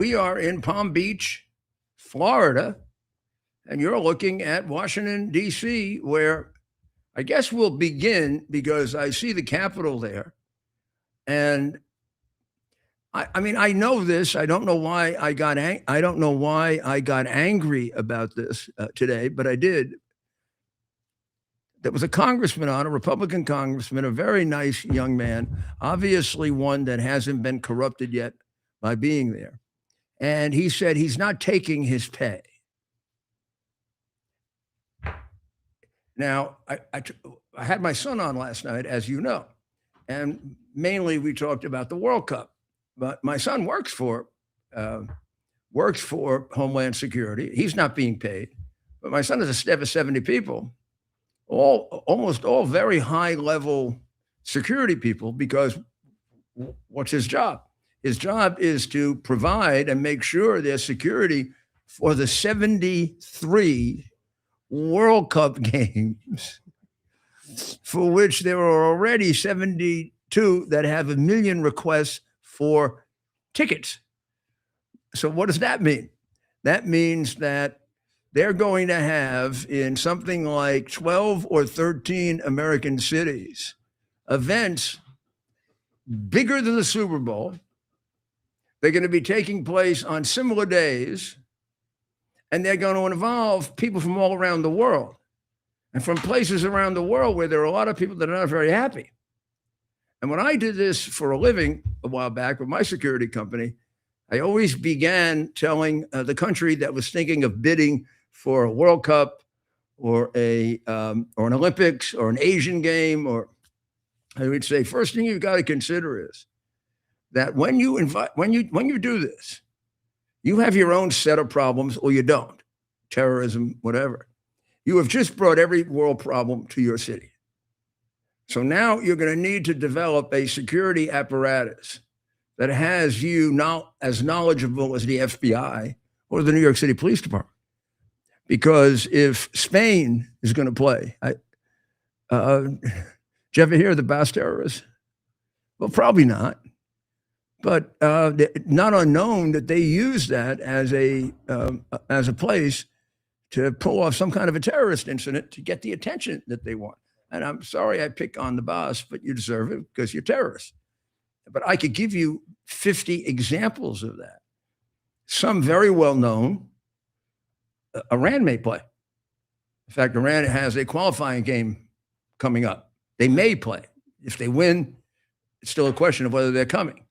We are in Palm Beach, Florida, and you're looking at Washington, D.C., where I guess we'll begin because I see the Capitol there. And I mean, I know this. I don't know why I got I don't know why I got angry about this today, but I did. There was a congressman on, a Republican congressman, a very nice young man, obviously one that hasn't been corrupted yet by being there. And he said he's not taking his pay. Now, I had my son on last night, as you know, and mainly we talked about the World Cup. But my son works for Homeland Security. He's not being paid, but my son is a staff of 70 people, almost all very high level security people. Because what's his job? His job is to provide and make sure there's security for the 73 World Cup games, for which there are already 72 that have 1 million requests for tickets. So what does that mean? That means that they're going to have, in something like 12 or 13 American cities, events bigger than the Super Bowl. They're going to be taking place on similar days, and they're going to involve people from all around the world and from places around the world where there are a lot of people that are not very happy. And when I did this for a living a while back with my security company, I always began telling the country that was thinking of bidding for a World Cup or an Olympics or an Asian game, or I would say, first thing you've got to consider is that when you do this, you have your own set of problems, or you don't. Terrorism, whatever. You have just brought every world problem to your city. So now you're going to need to develop a security apparatus that has you not as knowledgeable as the FBI or the New York City Police Department. Because if Spain is going to play, did you ever hear of the Basque terrorists? Well, probably not. But not unknown that they use that as a place to pull off some kind of a terrorist incident to get the attention that they want. And I'm sorry I pick on the boss, but you deserve it because you're terrorists. But I could give you 50 examples of that. Some very well known. Iran may play. In fact, Iran has a qualifying game coming up. They may play. If they win, it's still a question of whether they're coming.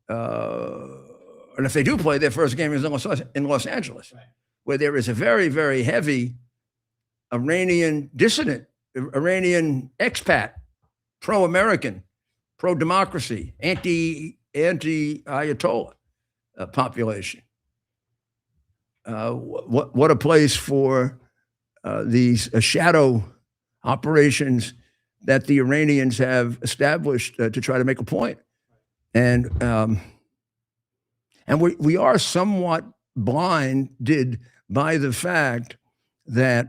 And if they do play, their first game is in Los Angeles, right, where there is a very, very heavy Iranian dissident, Iranian expat, pro-American, pro-democracy, anti-Ayatollah population. What a place for these shadow operations that the Iranians have established to try to make a point. And we are somewhat blinded by the fact that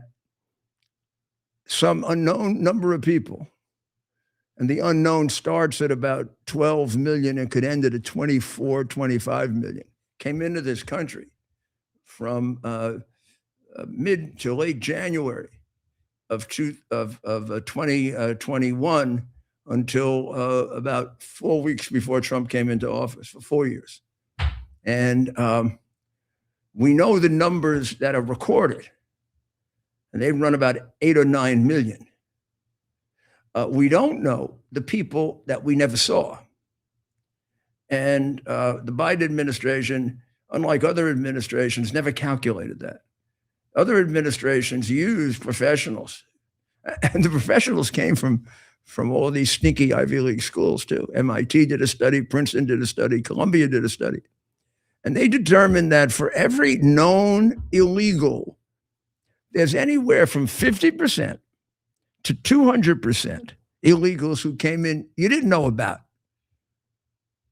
some unknown number of people, and the unknown starts at about 12 million and could end at 24, 25 million, came into this country from mid to late January of 2021 until about 4 weeks before Trump came into office, for 4 years. And we know the numbers that are recorded, and they run about 8 or 9 million. We don't know the people that we never saw. And the Biden administration, unlike other administrations, never calculated that. Other administrations used professionals, and the professionals came from all these stinky Ivy League schools too. MIT did a study, Princeton did a study, Columbia did a study. And they determined that for every known illegal, there's anywhere from 50% to 200% illegals who came in you didn't know about.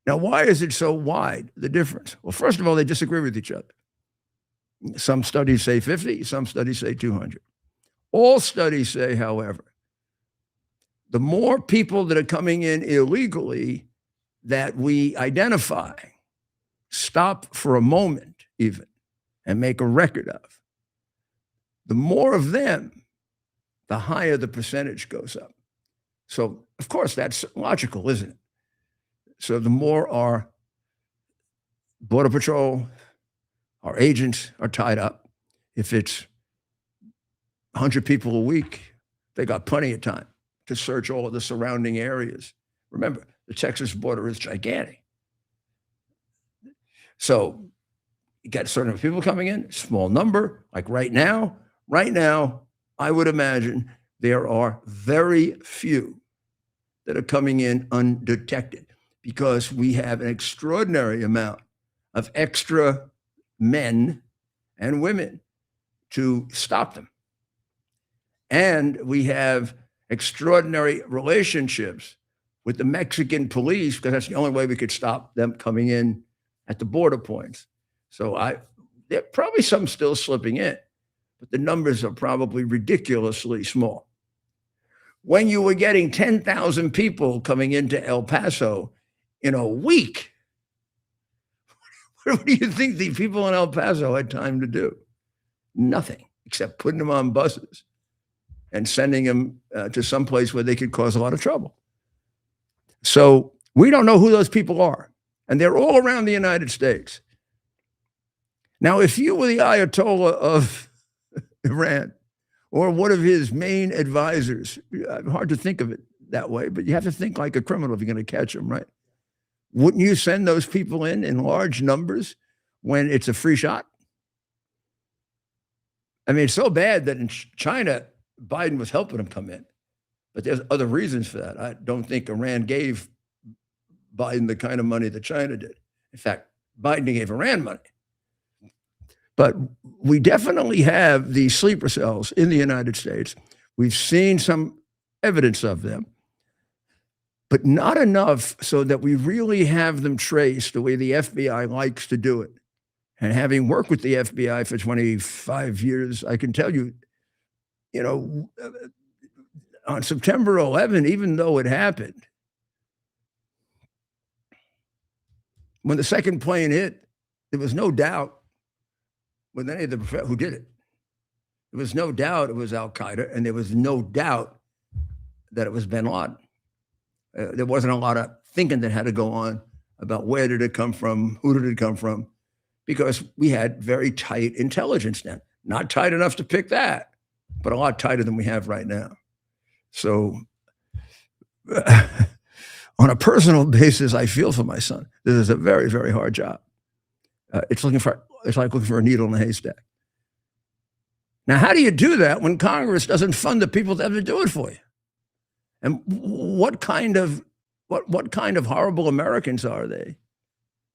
Now, why is it so wide, the difference? Well, first of all, they disagree with each other. Some studies say 50, some studies say 200. All studies say, however, the more people that are coming in illegally that we identify, stop for a moment even and make a record of, the more of them, the higher the percentage goes up. So, of course, that's logical, isn't it? So the more our Border Patrol, our agents are tied up, if it's 100 people a week, they got plenty of time to search all of the surrounding areas. Remember, the Texas border is gigantic. So you got certain people coming in, small number, like right now, I would imagine there are very few that are coming in undetected because we have an extraordinary amount of extra men and women to stop them. And we have extraordinary relationships with the Mexican police because that's the only way we could stop them coming in at the border points. So there are probably some still slipping in, but the numbers are probably ridiculously small. When you were getting 10,000 people coming into El Paso in a week, what do you think the people in El Paso had time to do? Nothing except putting them on buses and sending them to some place where they could cause a lot of trouble. So we don't know who those people are. And they're all around the United States. Now, if you were the Ayatollah of Iran or one of his main advisors, hard to think of it that way, but you have to think like a criminal if you're going to catch him, right? Wouldn't you send those people in large numbers when it's a free shot? I mean, it's so bad that in China, Biden was helping them come in. But there's other reasons for that. I don't think Iran gave Biden the kind of money that China did. In fact, Biden gave Iran money. But we definitely have these sleeper cells in the United States. We've seen some evidence of them, but not enough so that we really have them traced the way the FBI likes to do it. And having worked with the FBI for 25 years, I can tell you, on September 11, even though it happened, when the second plane hit, there was no doubt with any of the who did it. There was no doubt it was Al-Qaeda, and there was no doubt that it was bin Laden. There wasn't a lot of thinking that had to go on about where did it come from, who did it come from, because we had very tight intelligence then. Not tight enough to pick that, but a lot tighter than we have right now. So on a personal basis, I feel for my son. This is a very, very hard job. It's like looking for a needle in a haystack. Now, how do you do that when Congress doesn't fund the people that have to do it for you? And what kind of horrible Americans are they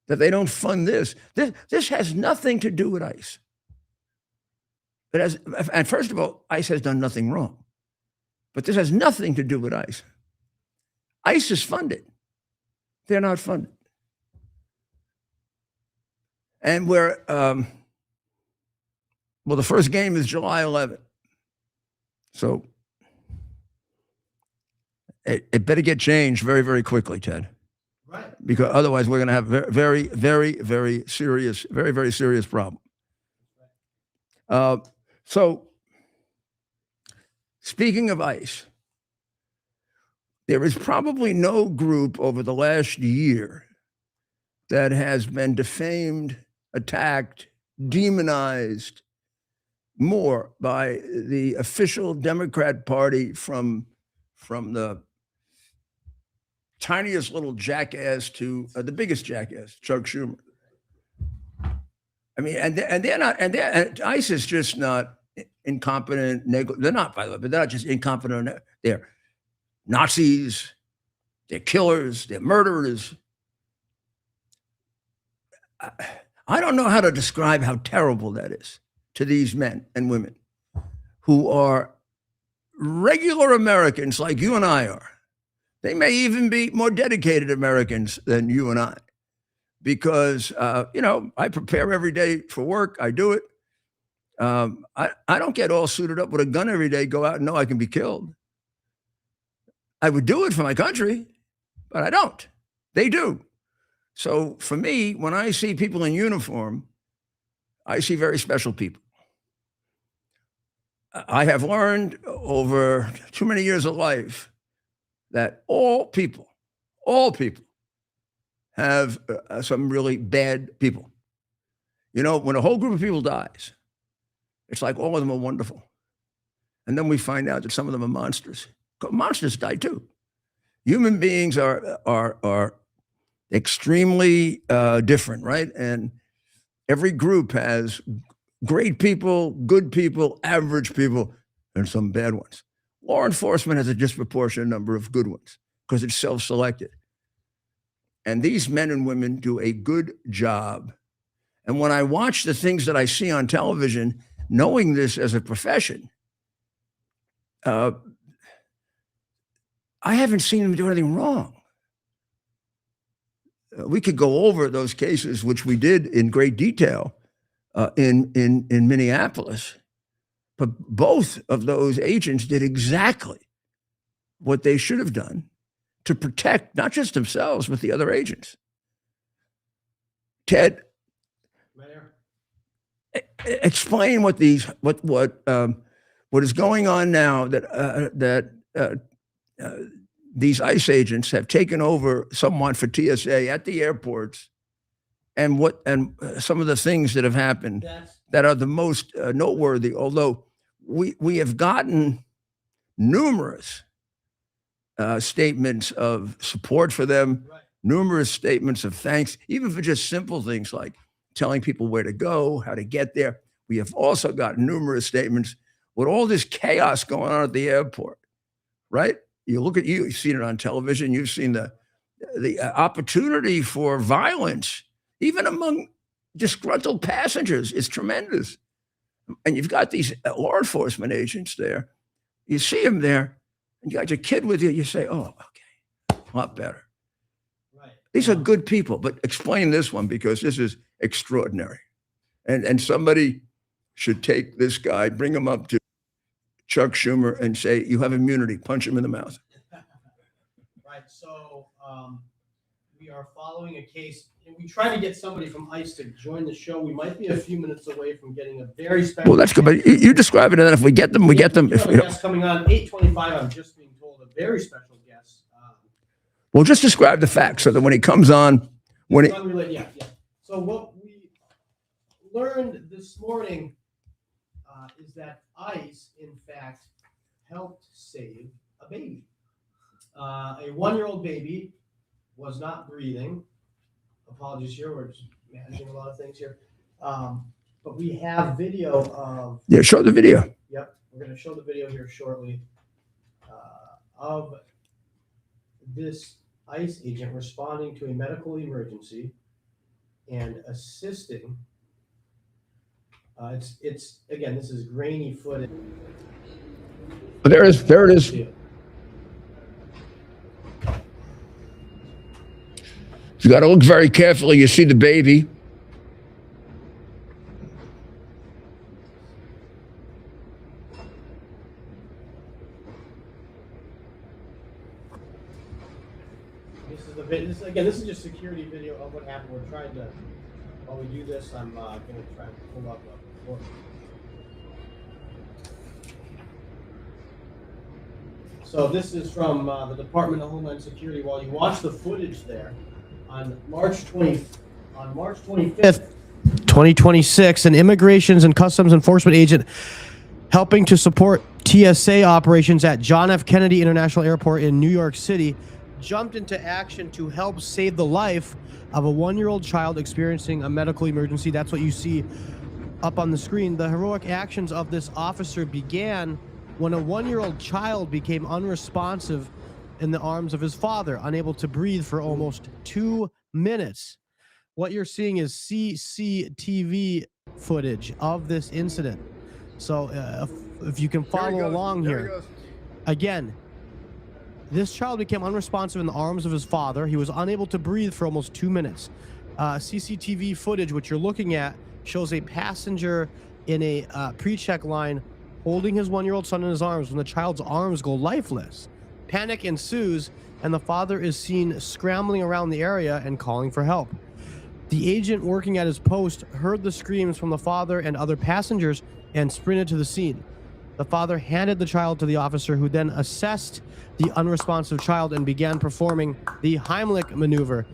that they don't fund this? This has nothing to do with ICE. And first of all, ICE has done nothing wrong. But this has nothing to do with ICE. ICE is funded. They're not funded. And the first game is July 11th. So it better get changed very, very quickly, Ted. Right. Because otherwise we're going to have very, very, very serious problem. So speaking of ICE, there is probably no group over the last year that has been defamed, attacked, demonized more by the official Democrat Party from the tiniest little jackass to the biggest jackass, Chuck Schumer. I mean, and ICE is just not incompetent. They're not, by the way, but they're not just incompetent. They're Nazis. They're killers. They're murderers. I don't know how to describe how terrible that is to these men and women who are regular Americans like you and I are. They may even be more dedicated Americans than you and I, because, I prepare every day for work. I do it. I don't get all suited up with a gun every day, go out and know I can be killed. I would do it for my country, but I don't. They do. So for me, when I see people in uniform, I see very special people. I have learned over too many years of life that all people have some really bad people. You know, when a whole group of people dies, it's like all of them are wonderful. And then we find out that some of them are monsters. Monsters die too. Human beings are extremely different, right? And every group has great people, good people, average people, and some bad ones. Law enforcement has a disproportionate number of good ones because it's self-selected. And these men and women do a good job. And when I watch the things that I see on television, knowing this as a profession, I haven't seen them do anything wrong. We could go over those cases, which we did in great detail in Minneapolis. But both of those agents did exactly what they should have done to protect not just themselves, but the other agents. Ted, explain what is going on now that these ICE agents have taken over somewhat for TSA at the airports, and some of the things that have happened that are the most noteworthy. Although we have gotten numerous statements of support for them, numerous statements of thanks, even for just simple things like telling people where to go, how to get there. We have also got numerous statements with all this chaos going on at the airport, right? You've seen it on television. You've seen the opportunity for violence, even among disgruntled passengers, is tremendous. And you've got these law enforcement agents there. You see them there, and you got your kid with you. You say, "Oh, okay, a lot better." Right. These are good people. But explain this one, because this is extraordinary, and somebody should take this guy, bring him up to Chuck Schumer, and say, "You have immunity." Punch him in the mouth. Right. So we are following a case. We try to get somebody from ICE to join the show. We might be a few minutes away from getting a very special. Well, that's good. But you describe it, and then if we get them, we get them. If guest coming on 8:25, I'm just being told a very special guest. Well, just describe the facts so that when he comes on, yeah. So what we learned this morning is that ICE, in fact, helped save a baby. A 1-year-old baby was not breathing. Apologies here, we're just managing a lot of things here. But we have video of... Yeah, show the video. Yep, we're going to show the video here shortly of this ICE agent responding to a medical emergency and assisting. It's again, this is grainy footage. There it is. You got to look very carefully. You see the baby. This is just security video of what happened. We're trying to, while we do this, I'm going to try to pull up a report. So this is from the Department of Homeland Security. While you watch the footage there, on March 25th, 2026, an Immigrations and Customs Enforcement agent helping to support TSA operations at John F. Kennedy International Airport in New York City jumped into action to help save the life of a 1-year-old child experiencing a medical emergency. That's what you see up on the screen. The heroic actions of this officer began when a 1-year-old child became unresponsive in the arms of his father, unable to breathe for almost 2 minutes. What you're seeing is CCTV footage of this incident. So if you can follow along here, again, this child became unresponsive in the arms of his father. He was unable to breathe for almost 2 minutes. CCTV footage, which you're looking at, shows a passenger in a pre-check line holding his 1-year-old son in his arms when the child's arms go lifeless. Panic ensues, and the father is seen scrambling around the area and calling for help. The agent working at his post heard the screams from the father and other passengers and sprinted to the scene. The father handed the child to the officer, who then assessed the unresponsive child and began performing the Heimlich maneuver.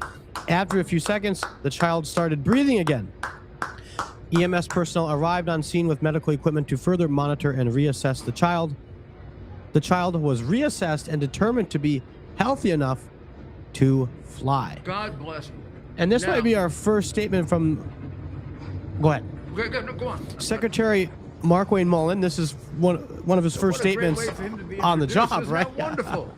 After a few seconds, the child started breathing again. EMS personnel arrived on scene with medical equipment to further monitor and reassess the child. The child was reassessed and determined to be healthy enough to fly. God bless him. And this Now- might be our first statement from... Go ahead. Go on. Secretary Mark Wayne Mullen, this is one of his first What a great statements way for him to be on the introduced. job, Isn't right? that wonderful.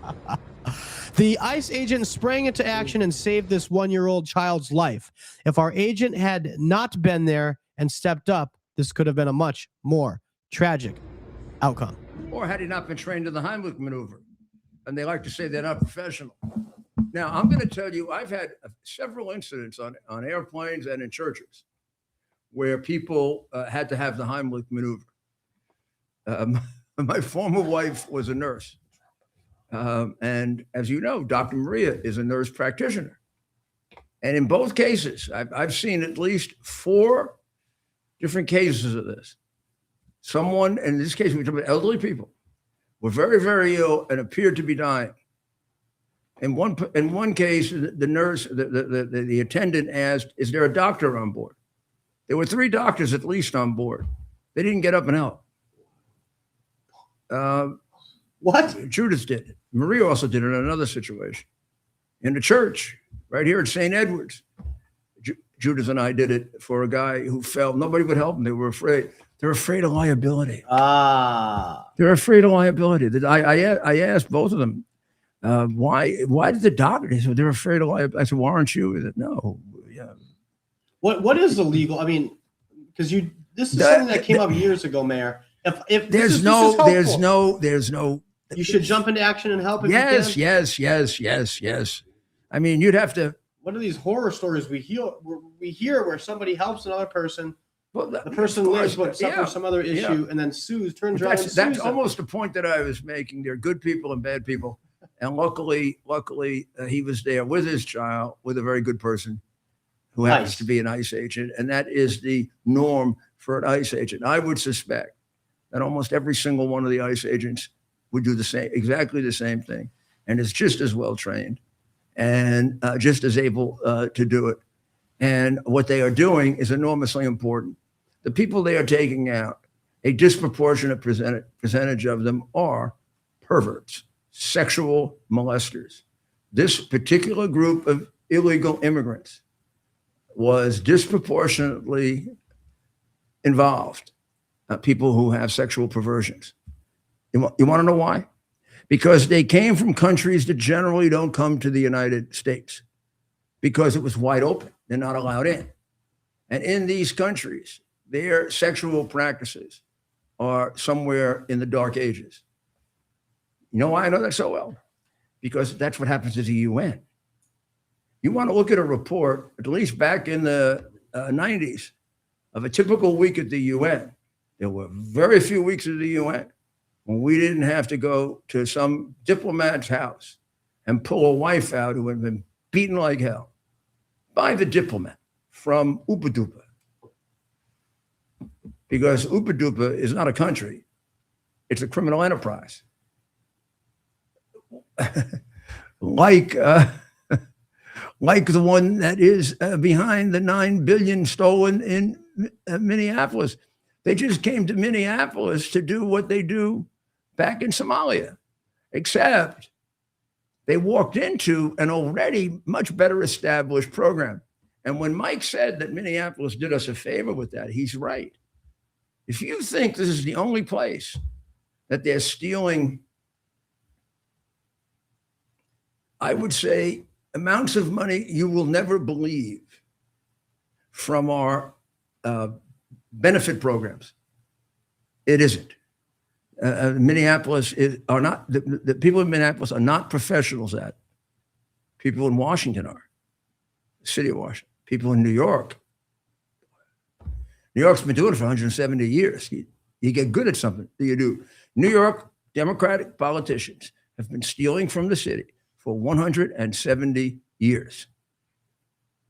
The ICE agent sprang into action and saved this 1-year-old child's life. If our agent had not been there and stepped up, this could have been a much more tragic outcome. Or had he not been trained in the Heimlich maneuver. And they like to say they're not professional. Now, I'm going to tell you, I've had several incidents on airplanes and in churches where people had to have the Heimlich maneuver. My former wife was a nurse. And as you know, Dr. Maria is a nurse practitioner. And in both cases, I've seen at least 4 different cases of this. Someone, in this case, we're talking about elderly people, were very, very ill and appeared to be dying. In one case, the nurse, the attendant asked, "Is there a doctor on board?" There were 3 doctors at least on board. They didn't get up and help. What? Judith did it. Maria also did it in another situation. In the church, right here at St. Edward's, Judith and I did it for a guy who fell. Nobody would help him. They were afraid. They're afraid of liability. They're afraid of liability. I asked both of them, why did the doctor? They said, they're afraid of liability. I said, why aren't you? They said, no. Yeah. What is illegal? I mean, because this is something that came up years ago, Mayor. If There's no. You should jump into action and help. If Yes, you can. yes. I mean, you'd have to. What are these horror stories we hear where somebody helps another person? Well, The person lives but suffers some other issue and then turns around and sues That's them. almost the point that I was making. There are good people and bad people. And luckily, he was there with his child, with a very good person who happens to be an ICE agent. And that is the norm for an ICE agent. I would suspect that almost every single one of the ICE agents would do exactly the same thing, and is just as well trained and just as able to do it. And what they are doing is enormously important. The people they are taking out, a disproportionate percentage of them are perverts, sexual molesters. This particular group of illegal immigrants was disproportionately involved, people who have sexual perversions. You want to know why? Because they came from countries that generally don't come to the United States because it was wide open. They're not allowed in. And in these countries, their sexual practices are somewhere in the dark ages. You know why I know that so well? Because that's what happens at the UN. You want to look at a report, at least back in the 90s, of a typical week at the UN. There were very few weeks at the UN when we didn't have to go to some diplomat's house and pull a wife out who had been beaten like hell by the diplomat from Upadupa. Because Upadupa is not a country, it's a criminal enterprise. like the one that is behind the 9 billion stolen in Minneapolis. They just came to Minneapolis to do what they do back in Somalia, except they walked into an already much better established program. And when Mike said that Minneapolis did us a favor with that, he's right. If you think this is the only place that they're stealing, I would say, amounts of money you will never believe from our benefit programs. It isn't. Minneapolis are not, the people in Minneapolis are not professionals at it. People in Washington are, the city of Washington. People in New York. New York's been doing it for 170 years. You get good at something, you do. New York Democratic politicians have been stealing from the city for 170 years.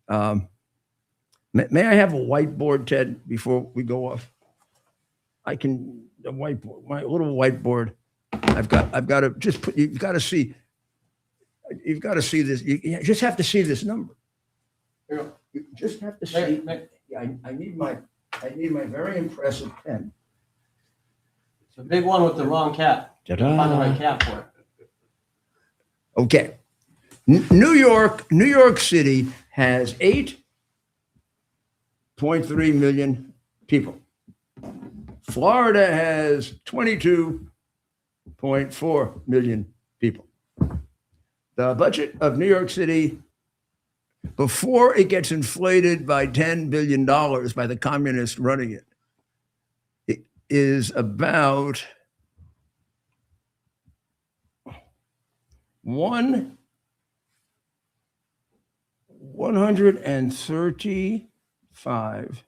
May I have a whiteboard, Ted, before we go off? The whiteboard, my little whiteboard. I've got to just put, you've got to see this. You just have to see this number. You just have to see. Yeah, I need my very impressive pen. It's a big one with the wrong cap. Find the right cap for it. Okay. New York City has 8.3 million people. Florida has 22.4 million people. The budget of New York City, before it gets inflated by $10 billion by the communists running it, it is about $135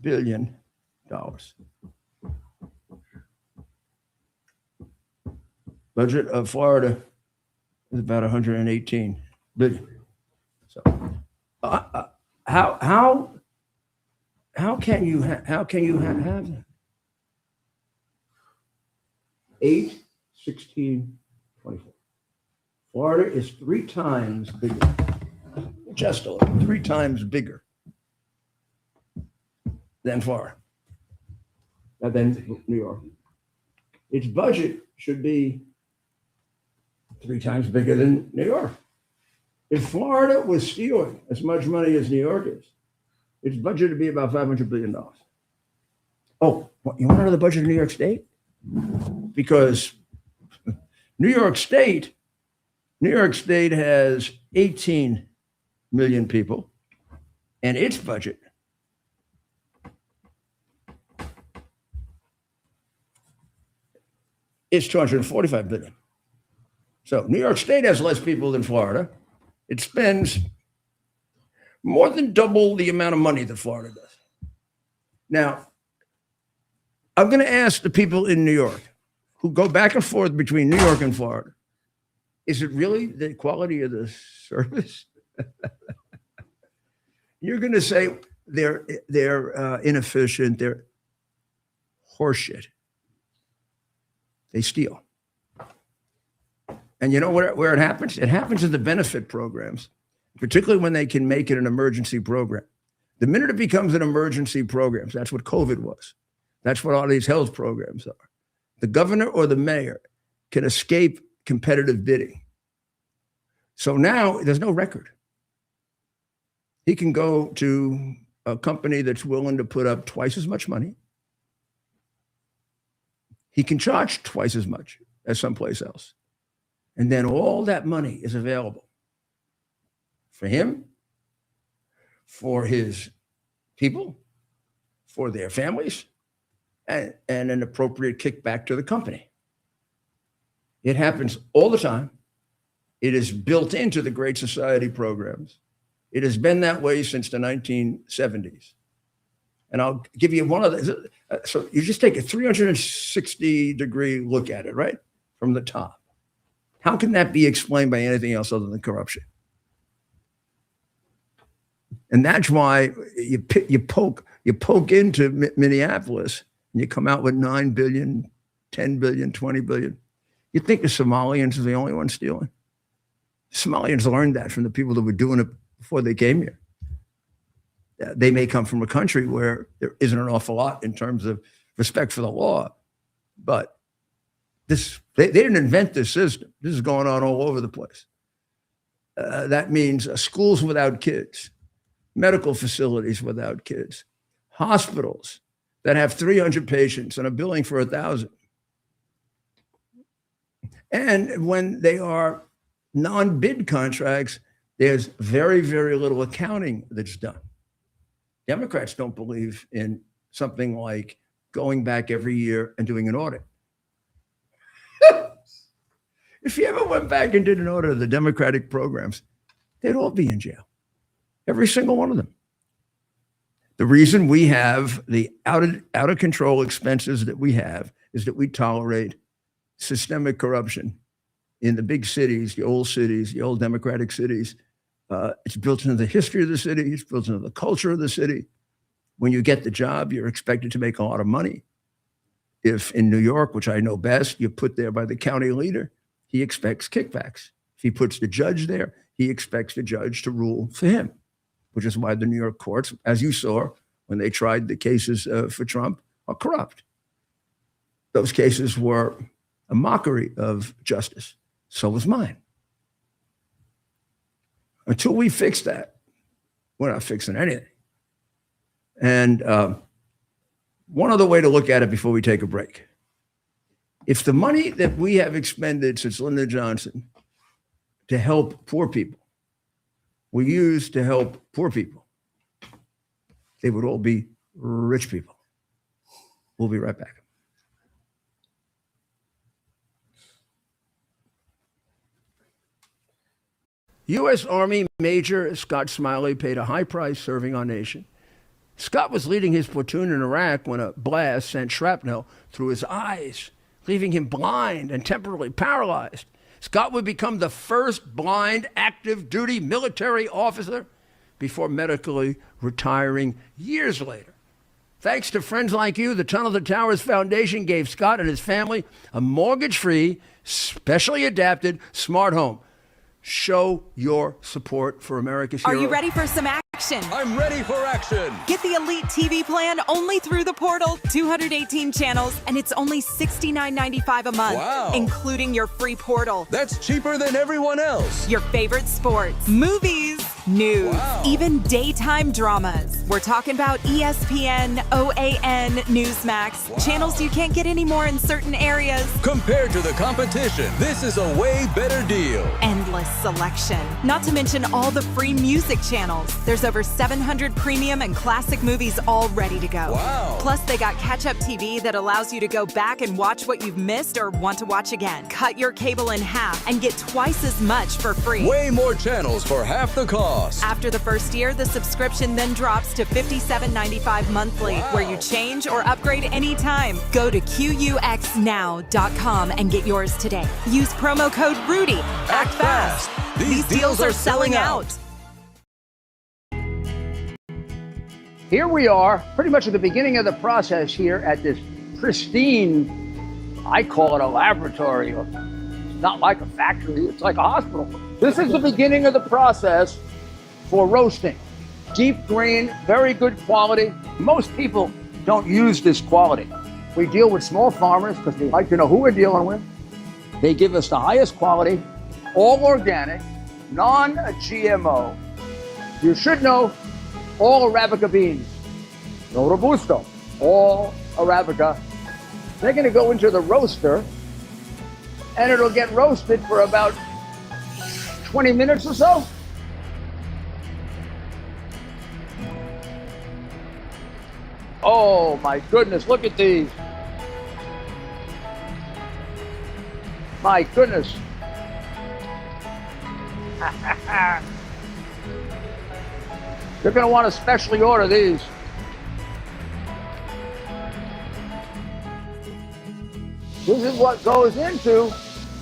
billion. Budget of Florida is about 118 billion. So, how can you have that? 8, 16, 24. Florida is 3 times bigger, just a little, 3 times bigger than Florida, than New York. Its budget should be 3 times bigger than New York. If Florida was stealing as much money as New York is, its budget would be about $500 billion. Oh, you want to know the budget of New York State? Because New York State has 18 million people, and its budget is $245 billion. So New York State has less people than Florida. It spends more than double the amount of money that Florida does. Now, I'm going to ask the people in New York who go back and forth between New York and Florida, is it really the quality of the service? You're going to say they're inefficient, they're horseshit. They steal. And you know where it happens? It happens in the benefit programs, particularly when they can make it an emergency program. The minute it becomes an emergency program, that's what COVID was. That's what all these health programs are. The governor or the mayor can escape competitive bidding. So now there's no record. He can go to a company that's willing to put up twice as much money. He can charge twice as much as someplace else. And then all that money is available for him, for his people, for their families, and an appropriate kickback to the company. It happens all the time. It is built into the Great Society programs. It has been that way since the 1970s. And I'll give you one other. So you just take a 360-degree look at it, right? From the top. How can that be explained by anything else other than corruption? And that's why you poke into Minneapolis and you come out with 9 billion, 10 billion, 20 billion. You think the Somalians are the only ones stealing? Somalians learned that from the people that were doing it before they came here. They may come from a country where there isn't an awful lot in terms of respect for the law, but they didn't invent this system. This is going on all over the place. That means schools without kids, medical facilities without kids, hospitals that have 300 patients and are billing for 1,000. And when they are non-bid contracts, there's very, very little accounting that's done. Democrats don't believe in something like going back every year and doing an audit. If you ever went back and did an audit of the Democratic programs, they'd all be in jail. Every single one of them. The reason we have the out of control expenses that we have is that we tolerate systemic corruption in the big cities, the old democratic cities. It's built into the history of the city. It's built into the culture of the city. When you get the job, you're expected to make a lot of money. If in New York, which I know best, you're put there by the county leader, he expects kickbacks. If he puts the judge there, he expects the judge to rule for him, which is why the New York courts, as you saw when they tried the cases for Trump, are corrupt. Those cases were a mockery of justice. So was mine. Until we fix that, we're not fixing anything. And one other way to look at it before we take a break. If the money that we have expended since Lyndon Johnson to help poor people were used to help poor people, they would all be rich people. We'll be right back. U.S. Army Major Scott Smiley paid a high price serving our nation. Scott was leading his platoon in Iraq when a blast sent shrapnel through his eyes, leaving him blind and temporarily paralyzed. Scott would become the first blind active duty military officer before medically retiring years later. Thanks to friends like you, the Tunnel to Towers Foundation gave Scott and his family a mortgage-free, specially adapted smart home. Show your support for America's hero. Are you ready for some action? I'm ready for action. Get the Elite TV plan only through the portal. 218 channels, and it's only $69.95 a month. Wow. Including your free portal. That's cheaper than everyone else. Your favorite sports, movies, news, Wow. even daytime dramas. We're talking about ESPN, OAN, Newsmax, Wow. channels you can't get anymore in certain areas. Compared to the competition, this is a way better deal. Endless selection. Not to mention all the free music channels. There's over 700 premium and classic movies all ready to go. Wow. Plus, they got catch-up TV that allows you to go back and watch what you've missed or want to watch again. Cut your cable in half and get twice as much for free. Way more channels for half the cost. After the first year, the subscription then drops to $57.95 monthly, Wow. where you change or upgrade anytime. Go to QUXNow.com and get yours today. Use promo code RUDY. Act fast. These deals are selling out. Here we are, pretty much at the beginning of the process here at this pristine, I call it a laboratory. It's not like a factory, it's like a hospital. This is the beginning of the process for roasting. Deep grain, very good quality. Most people don't use this quality. We deal with small farmers because they like to know who we're dealing with. They give us the highest quality, all organic, non-GMO. You should know all Arabica beans, no Robusto, all Arabica. They're gonna go into the roaster and it'll get roasted for about 20 minutes or so. Oh my goodness, look at these. My goodness. You're going to want to specially order these. This is what goes into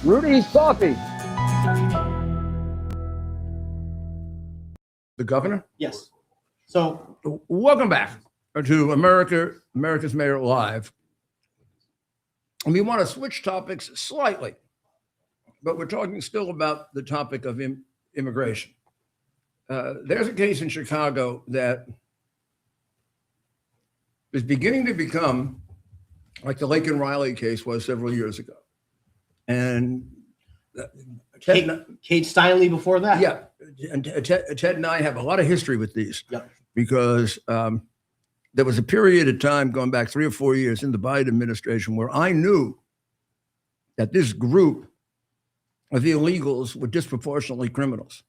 Rudy's coffee. The governor? Yes. So Welcome back to America's Mayor Live. And we want to switch topics slightly, but we're talking still about the topic of immigration. There's a case in Chicago that is beginning to become like the Lake and Riley case was several years ago. And Kate Steinle before that. yeah, and Ted and I have a lot of history with these. Yep. Because there was a period of time going back 3 or 4 years in the Biden administration where I knew that this group of illegals were disproportionately criminals.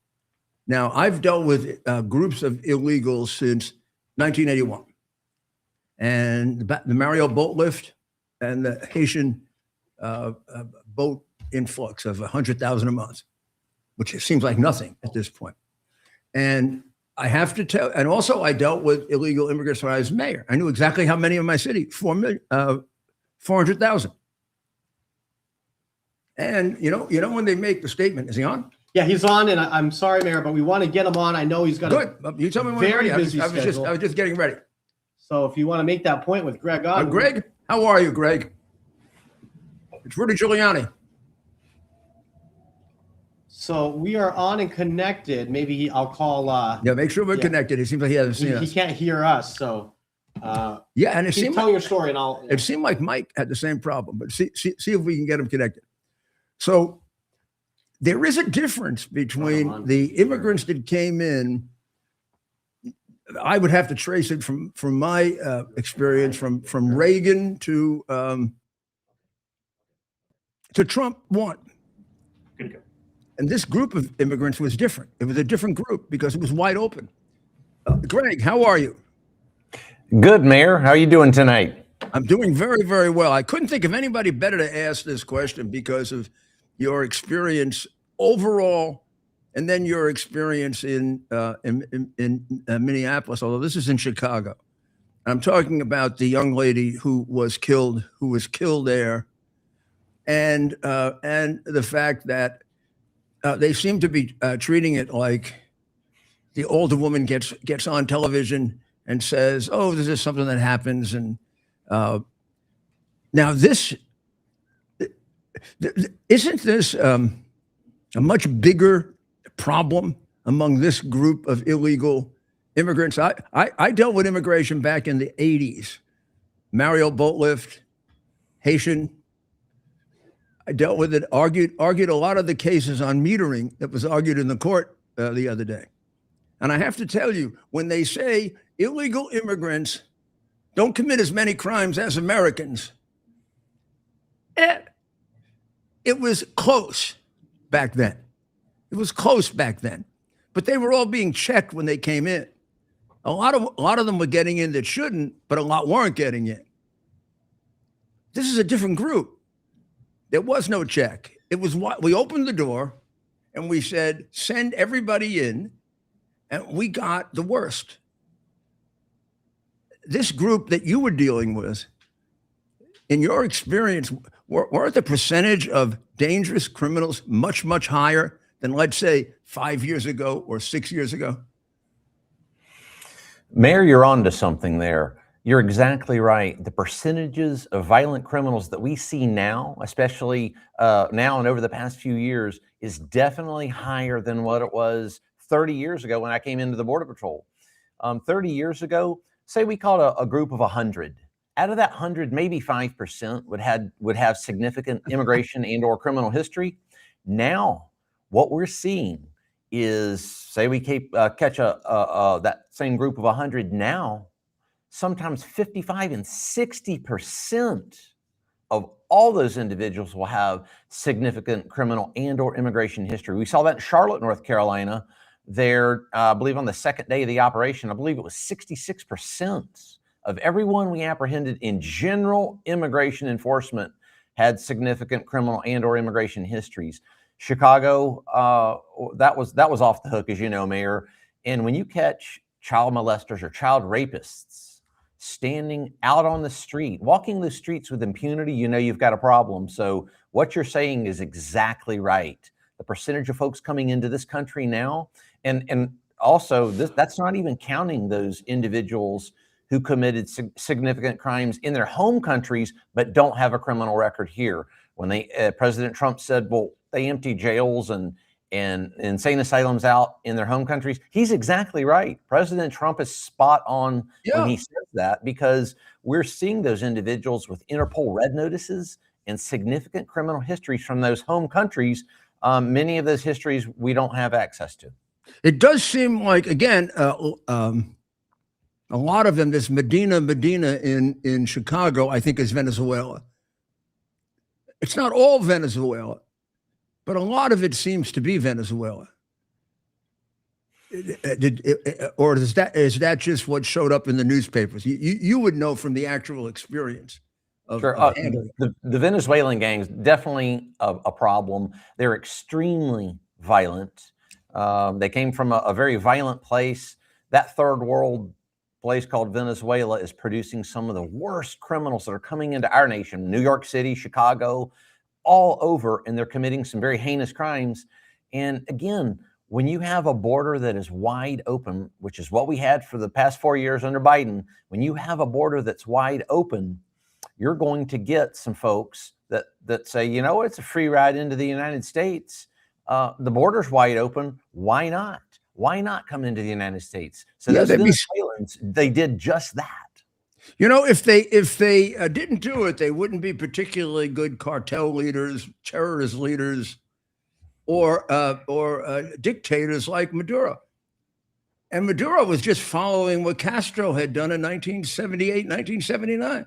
Now, I've dealt with groups of illegals since 1981. And the Mario boat lift and the Haitian boat influx of 100,000 a month, which seems like nothing at this point. And I have to tell, and also I dealt with illegal immigrants when I was mayor. I knew exactly how many in my city, 4 400,000. And when they make the statement, is he on? Yeah, he's on, and I'm sorry, Mayor, but we want to get him on. I know he's got Good. You tell me when. very I was busy schedule. I was just getting ready. So if you want to make that point with Greg on. Greg, how are you, Greg? It's Rudy Giuliani. So we are on and connected. Maybe I'll call. Yeah, make sure we're connected. It seems like he hasn't seen He us. can't hear us, so. Yeah, and it keep seemed telling your story, and I'll. it seemed like Mike had the same problem, but see if we can get him connected. So there is a difference between the immigrants that came in. I would have to trace it from my experience from Reagan to Trump 1. And this group of immigrants was different. It was a different group because it was wide open. Greg, how are you? Good, Mayor. How are you doing tonight? I'm doing very, very well. I couldn't think of anybody better to ask this question because of your experience overall, and then your experience in Minneapolis. Although this is in Chicago, I'm talking about the young lady who was killed there, and the fact that they seem to be treating it like the older woman gets on television and says, "Oh, this is something that happens." And now isn't this a much bigger problem among this group of illegal immigrants? I dealt with immigration back in the 80s. Mario Boatlift, Haitian. I dealt with it, argued a lot of the cases on metering that was argued in the court the other day. And I have to tell you, when they say illegal immigrants don't commit as many crimes as Americans, it was close back then. It was close back then. But they were all being checked when they came in. A lot of them were getting in that shouldn't, but a lot weren't getting in. This is a different group. There was no check. It was what we opened the door and we said, send everybody in, and we got the worst. This group that you were dealing with, in your experience, weren't the percentage of dangerous criminals much, much higher than, let's say, 5 years ago or 6 years ago? Mayor, you're on to something there. You're exactly right. The percentages of violent criminals that we see now, especially now and over the past few years, is definitely higher than what it was 30 years ago when I came into the Border Patrol. 30 years ago, say we caught a group of 100. Out of that 100, maybe 5% would have significant immigration and or criminal history. Now, what we're seeing is, say we catch that same group of 100 now, sometimes 55 and 60% of all those individuals will have significant criminal and or immigration history. We saw that in Charlotte, North Carolina. There, I believe on the second day of the operation, I believe it was 66% of everyone we apprehended in general immigration enforcement had significant criminal and or immigration histories. Chicago, that was off the hook, as you know, Mayor. And when you catch child molesters or child rapists standing out on the street, walking the streets with impunity, you know you've got a problem. So what you're saying is exactly right. The percentage of folks coming into this country now, and also that's not even counting those individuals who committed significant crimes in their home countries but don't have a criminal record here. When President Trump said, well, they empty jails and insane asylums out in their home countries, he's exactly right. President Trump is spot on when he says that, because we're seeing those individuals with Interpol red notices and significant criminal histories from those home countries. Many of those histories we don't have access to. It does seem like, again, a lot of them, this Medina in Chicago, I think is Venezuela. It's not all Venezuela, but a lot of it seems to be Venezuela. Or is that just what showed up in the newspapers? You would know from the actual experience. Sure. The Venezuelan gangs, definitely a problem. They're extremely violent. They came from a very violent place. That third world place called Venezuela is producing some of the worst criminals that are coming into our nation, New York City, Chicago, all over, and they're committing some very heinous crimes. And again, when you have a border that is wide open, which is what we had for the past 4 years under Biden, when you have a border that's wide open, you're going to get some folks that say, you know, it's a free ride into the United States. The border's wide open. Why not? Why not come into the United States? So those Venezuelans, they did just that. You know, if they didn't do it, they wouldn't be particularly good cartel leaders, terrorist leaders, or dictators like Maduro. And Maduro was just following what Castro had done in 1978, 1979.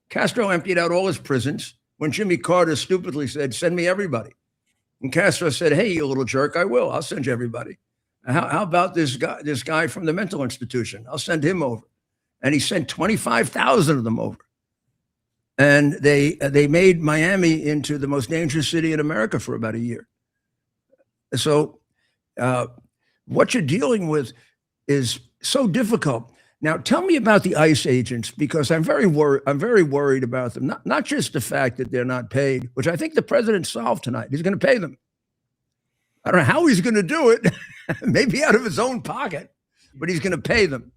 Castro emptied out all his prisons when Jimmy Carter stupidly said, "Send me everybody." And Castro said, "Hey, you little jerk, I will. I'll send you everybody. How about this guy from the mental institution? I'll send him over." And he sent 25,000 of them over. And they made Miami into the most dangerous city in America for about a year. So what you're dealing with is so difficult. Now, tell me about the ICE agents, because I'm very worried about them. Not just the fact that they're not paid, which I think the president solved tonight. He's going to pay them. I don't know how he's going to do it, maybe out of his own pocket, but he's going to pay them.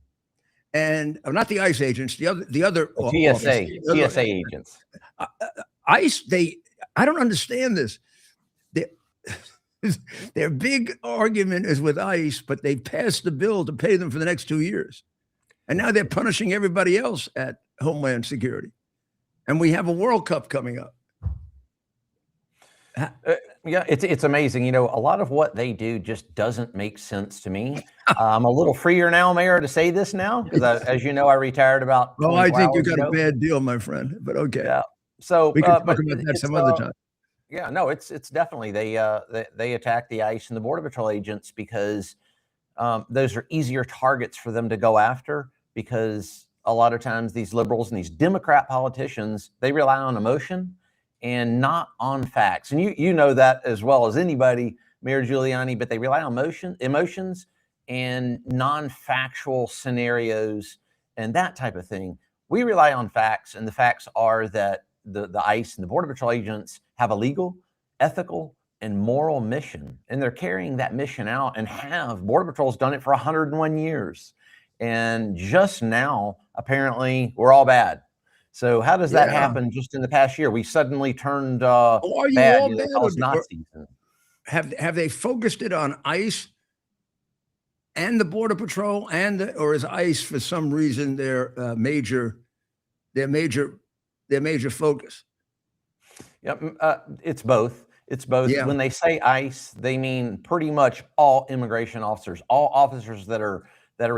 And not the ICE agents, the other TSA agents. ICE, I don't understand this. Their big argument is with ICE, but they passed the bill to pay them for the next 2 years. And now they're punishing everybody else at Homeland Security. And we have a World Cup coming up. Yeah, it's amazing. You know, a lot of what they do just doesn't make sense to me. I'm a little freer now, Mayor, to say this now, because as you know, I retired about. Well, I think you got a bad deal, my friend, but okay. Yeah. So we can talk about that some other time. Yeah, no, it's definitely they attack the ICE and the Border Patrol agents because those are easier targets for them to go after, because a lot of times these liberals and these Democrat politicians, they rely on emotion and not on facts. And you know that as well as anybody, Mayor Giuliani, but they rely on emotions and non-factual scenarios and that type of thing. We rely on facts, and the facts are that the ICE and the Border Patrol agents have a legal, ethical, and moral mission, and they're carrying that mission out, and Border Patrol's done it for 101 years. And just now, apparently, we're all bad. So how does that happen just in the past year? We suddenly turned bad. They call us Nazis. Have they focused it on ICE and the Border Patrol, or is ICE for some reason their major focus? Yeah, it's both. It's both. Yeah. When they say ICE, they mean pretty much all immigration officers, all officers that are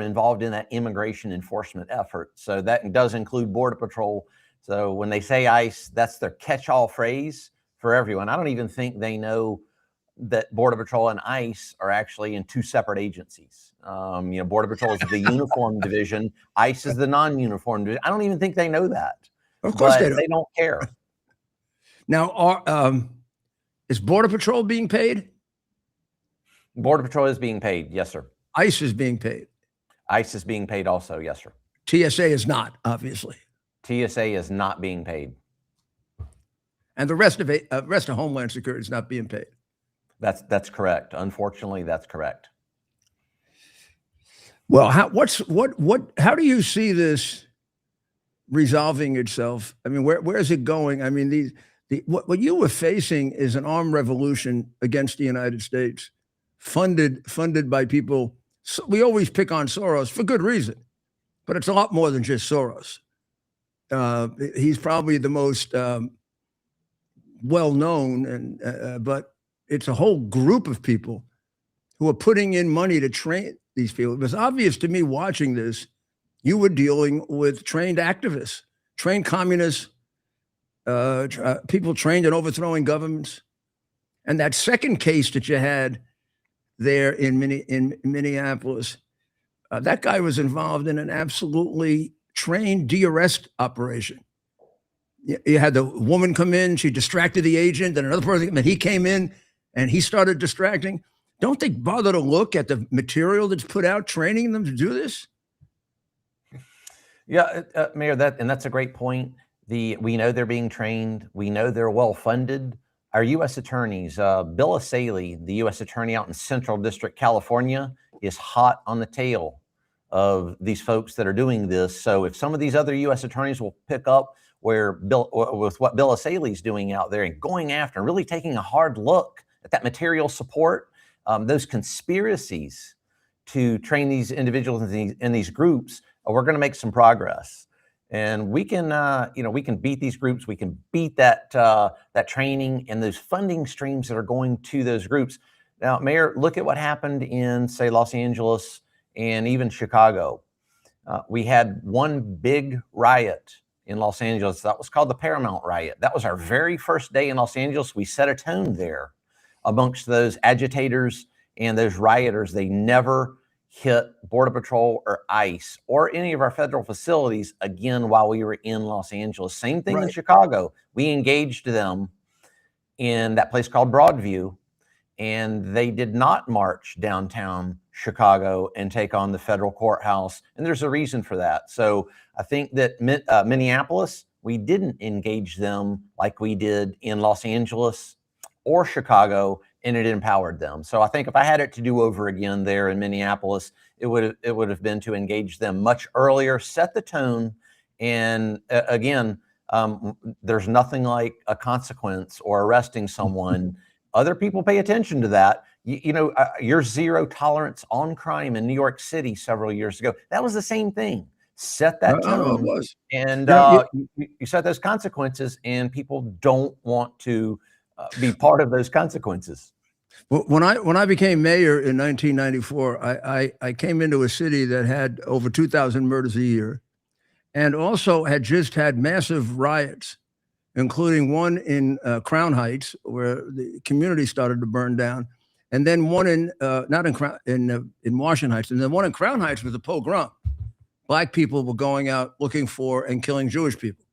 involved in that immigration enforcement effort. So that does include Border Patrol. So when they say ICE, that's their catch-all phrase for everyone. I don't even think they know that Border Patrol and ICE are actually in two separate agencies. Border Patrol is the uniform division. ICE is the non-uniform division. I don't even think they know that. Of course they don't. They don't care. Now, is Border Patrol being paid? Border Patrol is being paid. Yes, sir. ICE is being paid. ICE is being paid also. Yes, sir. TSA is not, obviously. TSA is not being paid. And the rest of Homeland Security is not being paid. That's correct. Unfortunately, that's correct. Well, how do you see this resolving itself? I mean, where is it going? I mean, what you were facing is an armed revolution against the United States, funded by people. So we always pick on Soros for good reason, but it's a lot more than just Soros. He's probably the most well-known, but it's a whole group of people who are putting in money to train these people. It was obvious to me watching this, you were dealing with trained activists, trained communists, people trained in overthrowing governments. And that second case that you had there in Minneapolis, that guy was involved in an absolutely trained de-arrest operation. You had the woman come in, she distracted the agent, and another person, and he came in and he started distracting. Don't they bother to look at the material that's put out training them to do this? Yeah, Mayor, that's a great point. We know they're being trained. We know they're well funded. Our U.S. attorneys, Bill Asaley, the U.S. attorney out in Central District, California, is hot on the tail of these folks that are doing this. So if some of these other U.S. attorneys will pick up with what Bill Asaley's doing out there and going after and really taking a hard look at that material support, those conspiracies to train these individuals in these groups, we're going to make some progress. And we can, we can beat these groups. We can beat that training and those funding streams that are going to those groups. Now, Mayor, look at what happened in, say, Los Angeles and even Chicago. We had one big riot in Los Angeles. That was called the Paramount Riot. That was our very first day in Los Angeles. We set a tone there amongst those agitators and those rioters. They never hit Border Patrol or ICE or any of our federal facilities again while we were in Los Angeles. Same thing in Chicago. We engaged them in that place called Broadview, and they did not march downtown Chicago and take on the federal courthouse. And there's a reason for that. So I think that Minneapolis, we didn't engage them like we did in Los Angeles or Chicago, and it empowered them. So I think if I had it to do over again there in Minneapolis, it would have been to engage them much earlier, set the tone. And again, there's nothing like a consequence or arresting someone. Other people pay attention to that. Your zero tolerance on crime in New York City several years ago, that was the same thing. Set that tone, it was. And you set those consequences, and people don't want to be part of those consequences. Well, when I became mayor in 1994, I came into a city that had over 2,000 murders a year, and also had just had massive riots, including one in Crown Heights, where the community started to burn down, and then one in Washington Heights, and then one in Crown Heights was a pogrom. Black people were going out looking for and killing Jewish people.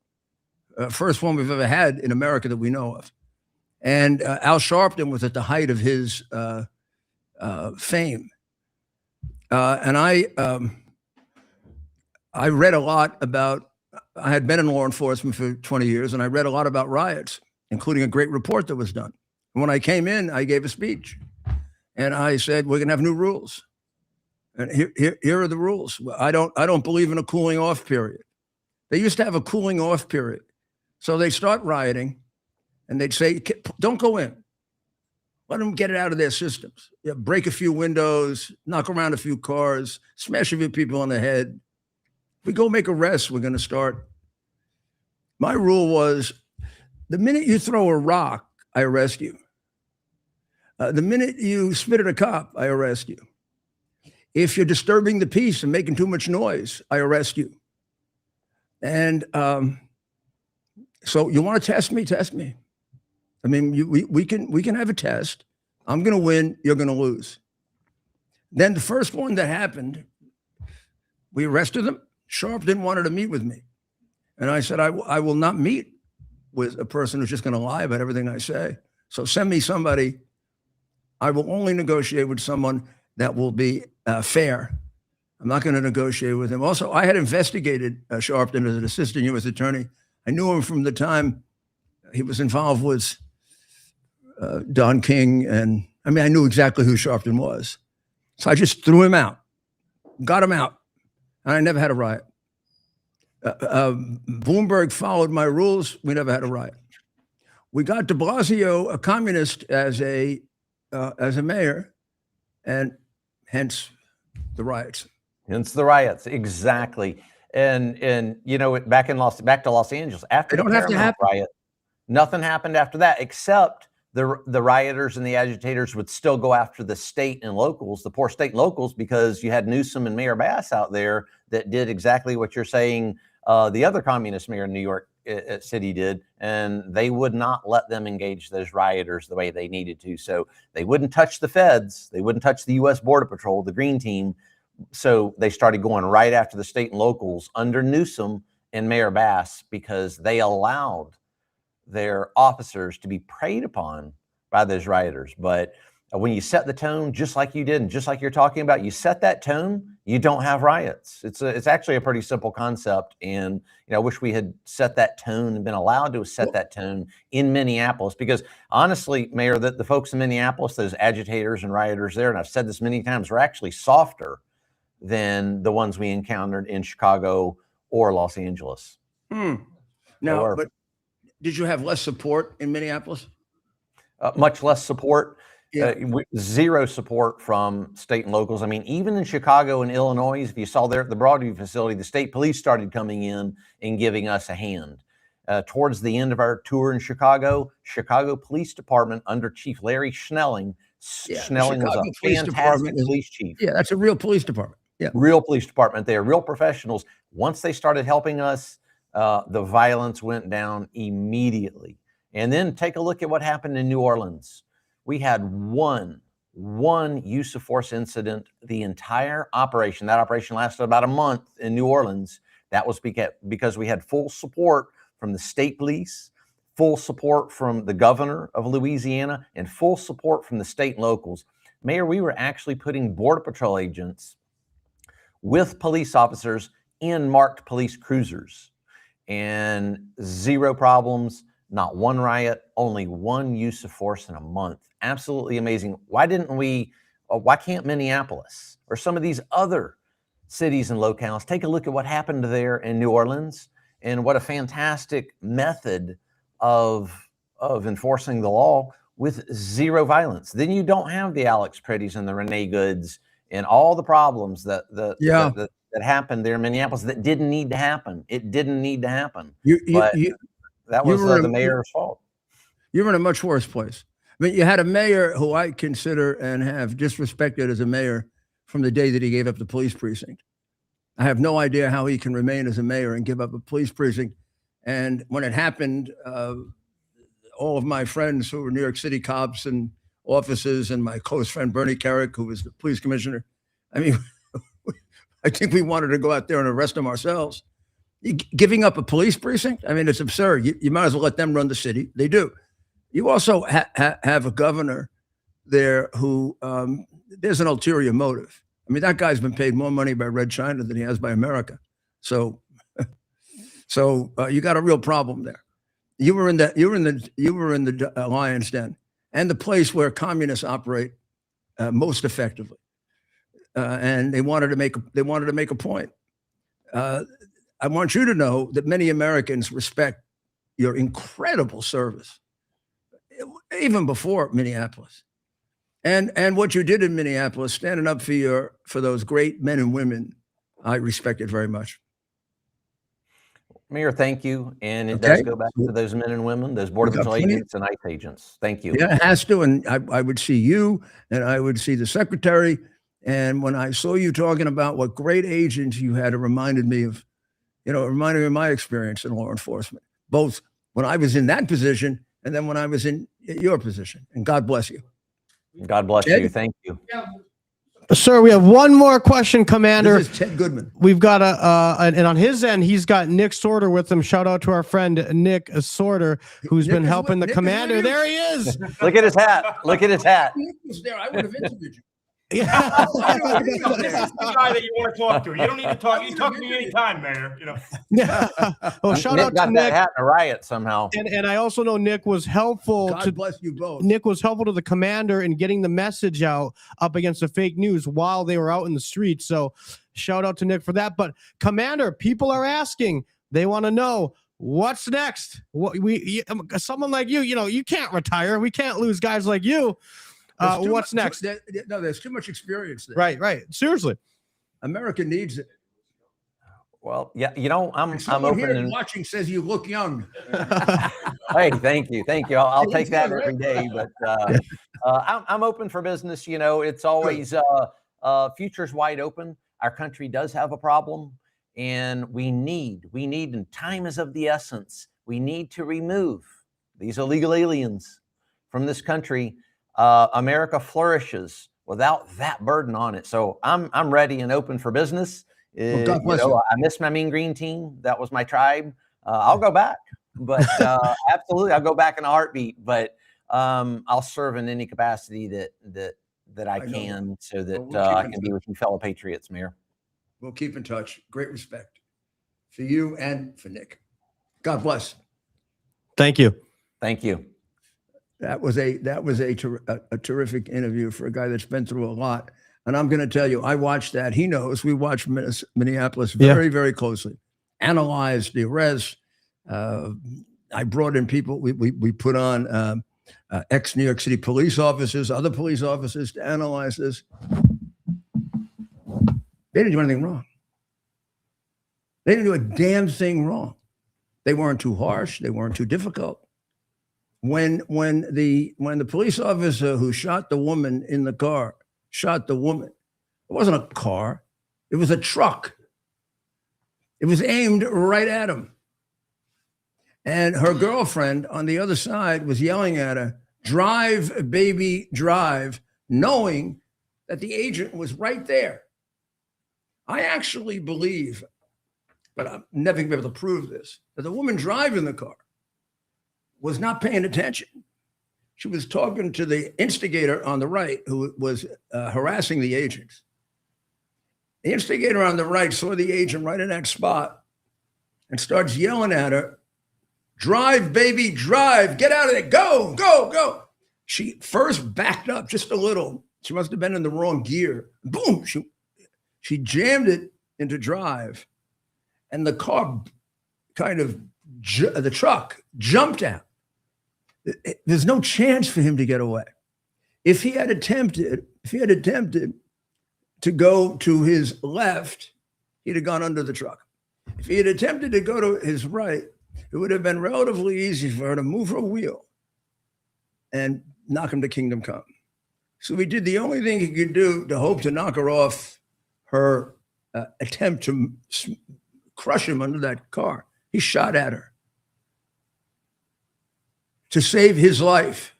First one we've ever had in America that we know of. And Al Sharpton was at the height of his fame. And I read a lot about, I had been in law enforcement for 20 years, and I read a lot about riots, including a great report that was done. And when I came in, I gave a speech. And I said, we're going to have new rules. And here are the rules. I don't believe in a cooling off period. They used to have a cooling off period. So they start rioting, and they'd say, don't go in. Let them get it out of their systems. Yeah, break a few windows, knock around a few cars, smash a few people on the head. If we go make arrests, we're going to start. My rule was, the minute you throw a rock, I arrest you. The minute you spit at a cop, I arrest you. If you're disturbing the peace and making too much noise, I arrest you. And so you want to test me? Test me. I mean, we can have a test. I'm going to win. You're going to lose. Then the first one that happened, we arrested them. Sharpton wanted to meet with me. And I said, I will not meet with a person who's just going to lie about everything I say. So send me somebody. I will only negotiate with someone that will be fair. I'm not going to negotiate with him. Also, I had investigated Sharpton as an assistant U.S. attorney. I knew him from the time he was involved with Don King. And I mean, I knew exactly who Sharpton was. So I just threw him out, got him out. And I never had a riot. Bloomberg followed my rules. We never had a riot. We got de Blasio, a communist, as a mayor, and hence the riots. Hence the riots, exactly. And back to Los Angeles after the Paramount riot, nothing happened after that, except the rioters and the agitators would still go after the state and locals, the poor state and locals, because you had Newsom and Mayor Bass out there that did exactly what you're saying the other communist mayor in New York City did, and they would not let them engage those rioters the way they needed to. So they wouldn't touch the feds. They wouldn't touch the U.S. Border Patrol, the Green Team. So they started going right after the state and locals under Newsom and Mayor Bass, because they allowed their officers to be preyed upon by those rioters. But when you set the tone, just like you did, and just like you're talking about, you set that tone, you don't have riots. It's actually a pretty simple concept, and I wish we had set that tone and been allowed to set that tone in Minneapolis. Because honestly, Mayor, the folks in Minneapolis, those agitators and rioters there, and I've said this many times, are actually softer than the ones we encountered in Chicago or Los Angeles. Now, but did you have less support in Minneapolis? Much less support. Yeah. Zero support from state and locals. I mean, even in Chicago and Illinois, if you saw there at the Broadview facility, the state police started coming in and giving us a hand. Towards the end of our tour in Chicago Police Department under Chief Larry Schnelling. Schnelling was a fantastic police chief. Yeah, that's a real police department. Yeah, real police department. They are real professionals. Once they started helping us, the violence went down immediately. And then take a look at what happened in New Orleans. We had one use of force incident the entire operation. That operation lasted about a month in New Orleans. That was because we had full support from the state police, full support from the governor of Louisiana, and full support from the state and locals. Mayor, we were actually putting Border Patrol agents with police officers in marked police cruisers, and zero problems. Not one riot, only one use of force in a month. Absolutely amazing. Why can't Minneapolis or some of these other cities and locales take a look at what happened there in New Orleans and what a fantastic method of enforcing the law with zero violence? Then you don't have the Alex Prettys and the Renee Goods and all the problems that happened there in Minneapolis that didn't need to happen. It didn't need to happen. That was the mayor's fault. You're in a much worse place. I mean, you had a mayor who I consider and have disrespected as a mayor from the day that he gave up the police precinct. I have no idea how he can remain as a mayor and give up a police precinct. And when it happened, all of my friends who were New York City cops and officers, and my close friend Bernie Carrick, who was the police commissioner, I mean, I think we wanted to go out there and arrest him ourselves. Giving up a police precinct? I mean, it's absurd. You might as well let them run the city. They do. You also have a governor there who there's an ulterior motive. I mean, that guy's been paid more money by Red China than he has by America. So you got a real problem there. You were in the lion's den, and the place where communists operate most effectively. And they wanted to make a point. I want you to know that many Americans respect your incredible service, even before Minneapolis, and what you did in Minneapolis, standing up for those great men and women. I respect it very much. Mayor, thank you. And it does go back to those men and women, those Border Patrol agents and ICE agents. Thank you. Yeah, it has to. And I would see you, and I would see the secretary. And when I saw you talking about what great agents you had, it reminded me of my experience in law enforcement, both when I was in that position and then when I was in your position. And God bless you. God bless you. Thank you. Sir, we have one more question, Commander. This is Ted Goodman. We've got and on his end, he's got Nick Sorter with him. Shout out to our friend Nick Sorter, who's been helping the commander. There he is. Look at his hat. Look at his hat. Nick was there. I would have interviewed you. Yeah. This is the guy that you want to talk to. You don't need to talk. You talk to me anytime, Mayor. Well, shout Nick out got to that Nick. hat in a riot somehow. And I also know Nick was helpful. God bless you both. Nick was helpful to the commander in getting the message out up against the fake news while they were out in the streets. So shout out to Nick for that. But Commander, people are asking. They want to know what's next. Someone like you, you can't retire. We can't lose guys like you. What's next? There's too much experience there. Right. Seriously. America needs it. Well, yeah, I'm Someone open here and watching says you look young. hey, thank you. I'll take that every day. But I'm open for business. It's always future's wide open. Our country does have a problem, and we need, and time is of the essence. We need to remove these illegal aliens from this country. America flourishes without that burden on it. So I'm ready and open for business. Well, God bless you. I miss my Mean Green team. That was my tribe. I'll go back, but absolutely, I'll go back in a heartbeat. But I'll serve in any capacity that I can, so that I can be with you fellow patriots, Mayor. We'll keep in touch. Great respect for you and for Nick. God bless. Thank you. Thank you. That was a terrific interview for a guy that's been through a lot. And I'm going to tell you, I watched that. He knows we watched Minneapolis very, very closely. Analyzed the arrests. I brought in people. We put on ex-New York City police officers, other police officers to analyze this. They didn't do anything wrong. They didn't do a damn thing wrong. They weren't too harsh. They weren't too difficult. When the police officer who shot the woman in the car shot the woman, it wasn't a car. It was a truck. It was aimed right at him. And her girlfriend on the other side was yelling at her, "Drive, baby, drive," knowing that the agent was right there. I actually believe, but I'm never going to be able to prove this, that the woman driving the car was not paying attention. She was talking to the instigator on the right who was harassing the agents. The instigator on the right saw the agent right in that spot and starts yelling at her, "Drive, baby, drive, get out of there, go, go, go." She first backed up just a little. She must have been in the wrong gear. Boom, she jammed it into drive, and the car the truck jumped out. There's no chance for him to get away. If he had attempted to go to his left, he'd have gone under the truck. If he had attempted to go to his right, it would have been relatively easy for her to move her wheel and knock him to kingdom come. So he did the only thing he could do to hope to knock her off her attempt to crush him under that car. He shot at her to save his life.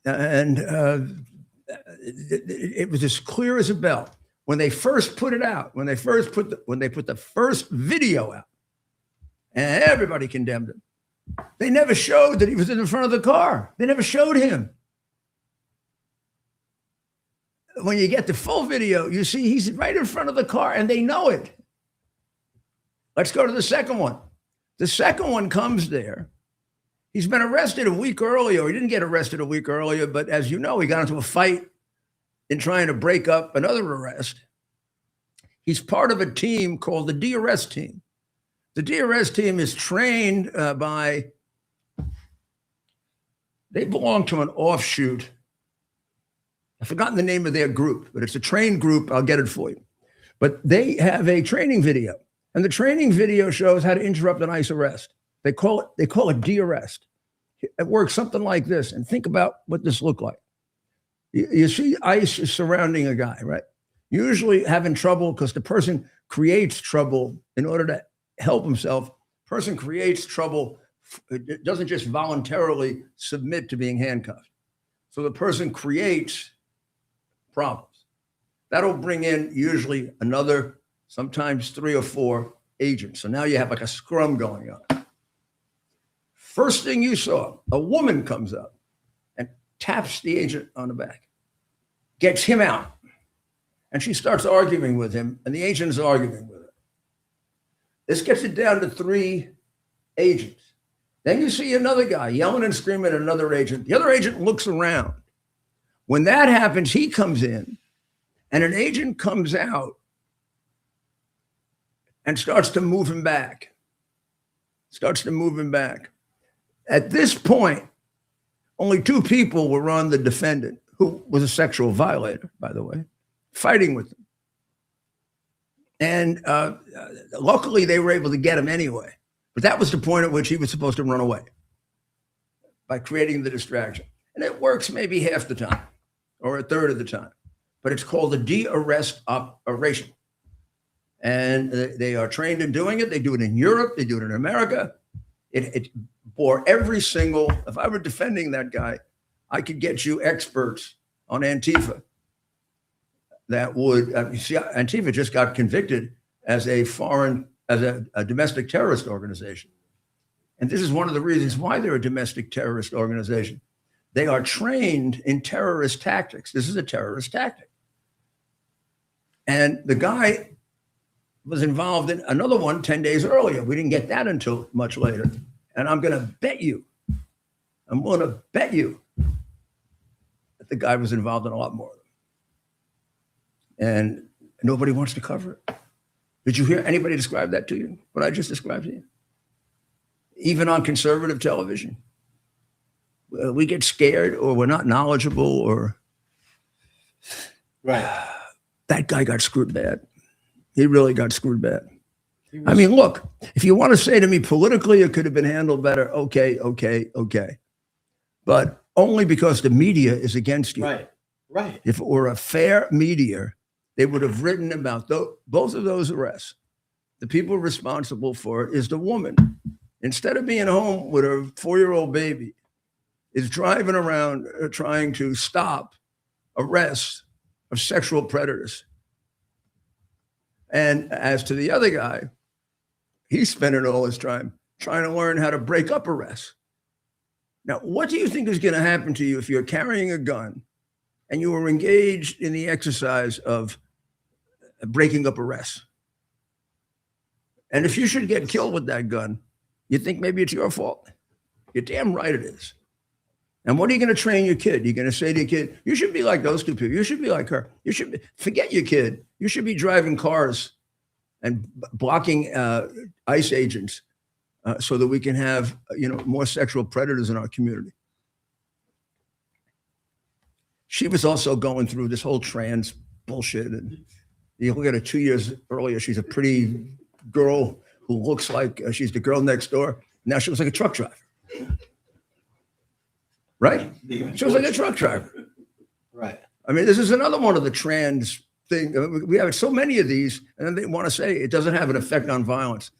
And it was as clear as a bell. When they first put it out, when they put the first video out, and everybody condemned him, they never showed that he was in the front of the car. They never showed him. When you get the full video, you see he's right in front of the car, and they know it. Let's go to the second one. The second one comes there. He's been arrested a week earlier. He didn't get arrested a week earlier, but as you know, he got into a fight in trying to break up another arrest. He's part of a team called the DRS team. The DRS team is trained they belong to an offshoot. I've forgotten the name of their group, but it's a trained group. I'll get it for you. But they have a training video, and the training video shows how to interrupt an ICE arrest. They call it de-arrest. It works something like this, and think about what this looked like. You see ICE is surrounding a guy, right? Usually having trouble because the person creates trouble in order to help himself. Person creates trouble. It doesn't just voluntarily submit to being handcuffed. So the person creates problems. That'll bring in usually another, sometimes 3 or 4 agents. So now you have like a scrum going on. First thing you saw, a woman comes up and taps the agent on the back, gets him out, and she starts arguing with him, and the agent is arguing with her. This gets it down to 3 agents. Then you see another guy yelling and screaming at another agent. The other agent looks around. When that happens, he comes in, and an agent comes out and starts to move him back. At this point, only 2 people were on the defendant, who was a sexual violator, by the way, fighting with him. And luckily, they were able to get him anyway. But that was the point at which he was supposed to run away, by creating the distraction. And it works maybe half the time or a third of the time. But it's called a de-arrest operation. And they are trained in doing it. They do it in Europe. They do it in America. It bore every single, if I were defending that guy, I could get you experts on Antifa that would, you see, Antifa just got convicted as a domestic terrorist organization. And this is one of the reasons why they're a domestic terrorist organization. They are trained in terrorist tactics. This is a terrorist tactic. And the guy was involved in another one 10 days earlier. We didn't get that until much later. And I'm going to bet you, I'm willing to bet you that the guy was involved in a lot more of them. And nobody wants to cover it. Did you hear anybody describe that to you? What I just described to you? Even on conservative television. We get scared or we're not knowledgeable or Right. that guy got screwed bad. He really got screwed bad. I mean, look, if you want to say to me politically, it could have been handled better. Okay. But only because the media is against you. Right. If it were a fair media, they would have written about both of those arrests. The people responsible for it is the woman. Instead of being home with her 4-year-old baby, is driving around trying to stop arrests of sexual predators. And as to the other guy, he's spending all his time trying to learn how to break up arrests. Now, what do you think is going to happen to you if you're carrying a gun and you were engaged in the exercise of breaking up arrests? And if you should get killed with that gun, you think maybe it's your fault? You're damn right it is. And what are you going to train your kid? You're going to say to your kid, you should be like those two people. You should be like her. You should forget your kid. You should be driving cars and blocking ICE agents so that we can have, more sexual predators in our community. She was also going through this whole trans bullshit. And you look at her 2 years earlier, she's a pretty girl who looks like she's the girl next door. Now she looks like a truck driver. Right? She was like a truck driver. Right. I mean, this is another one of the trans thing. We have so many of these, and then they want to say it doesn't have an effect on violence.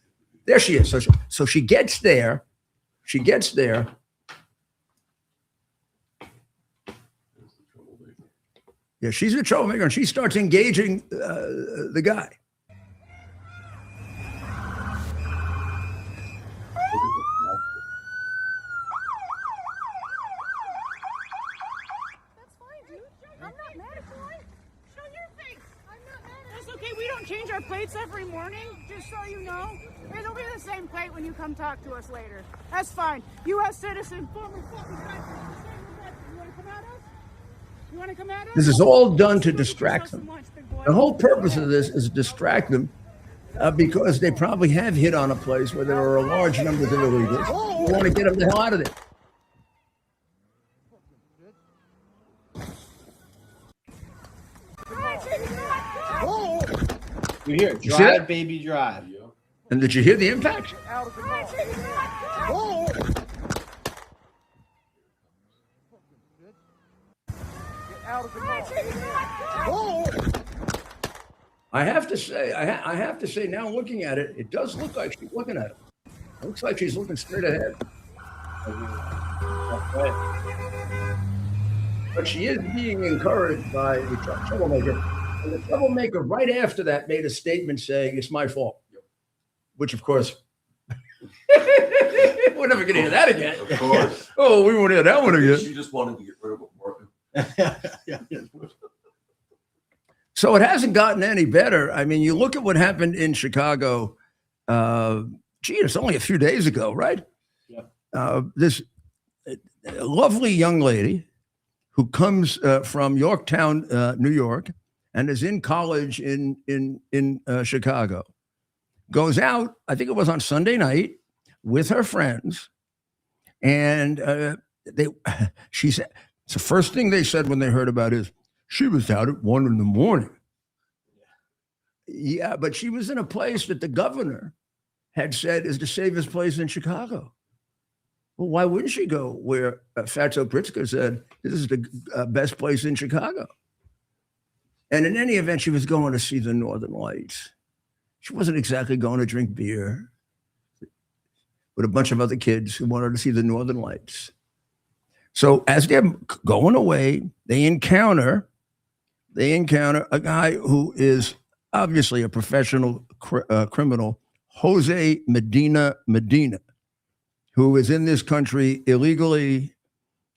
There she is. So she gets there. She gets there. Yeah, she's a troublemaker, and she starts engaging the guy. Change our plates every morning, just so you know. It'll be the same plate when you come talk to us later. That's fine. U.S. citizen, former fucking country. You want to come at us? You want to come at us? This is all done to distract them. The whole purpose of this is to distract them because they probably have hit on a place where there are a large number of illegals. They want to get them the hell out of there. You hear it. Drive, baby, drive. And did you hear the impact? I have to say, now looking at it, it does look like she's looking at it. It looks like she's looking straight ahead. But she is being encouraged by the troublemaker. And the troublemaker right after that made a statement saying, it's my fault. Which, of course, we're never going to hear that again. Of course. Oh, we won't hear that one again. She just wanted to get rid of it. So it hasn't gotten any better. I mean, you look at what happened in Chicago. It's only a few days ago, right? Yeah. This lovely young lady who comes from Yorktown, New York, and is in college in Chicago, goes out, I think it was on Sunday night, with her friends, and she said, it's the first thing they said when they heard about it is, she was out at 1 a.m. Yeah, but she was in a place that the governor had said is the safest place in Chicago. Well, why wouldn't she go where Fatso Pritzker said, this is the best place in Chicago? And in any event, she was going to see the Northern Lights. She wasn't exactly going to drink beer with a bunch of other kids who wanted to see the Northern Lights. So as they're going away, they encounter a guy who is obviously a professional criminal, Jose Medina, who is in this country illegally.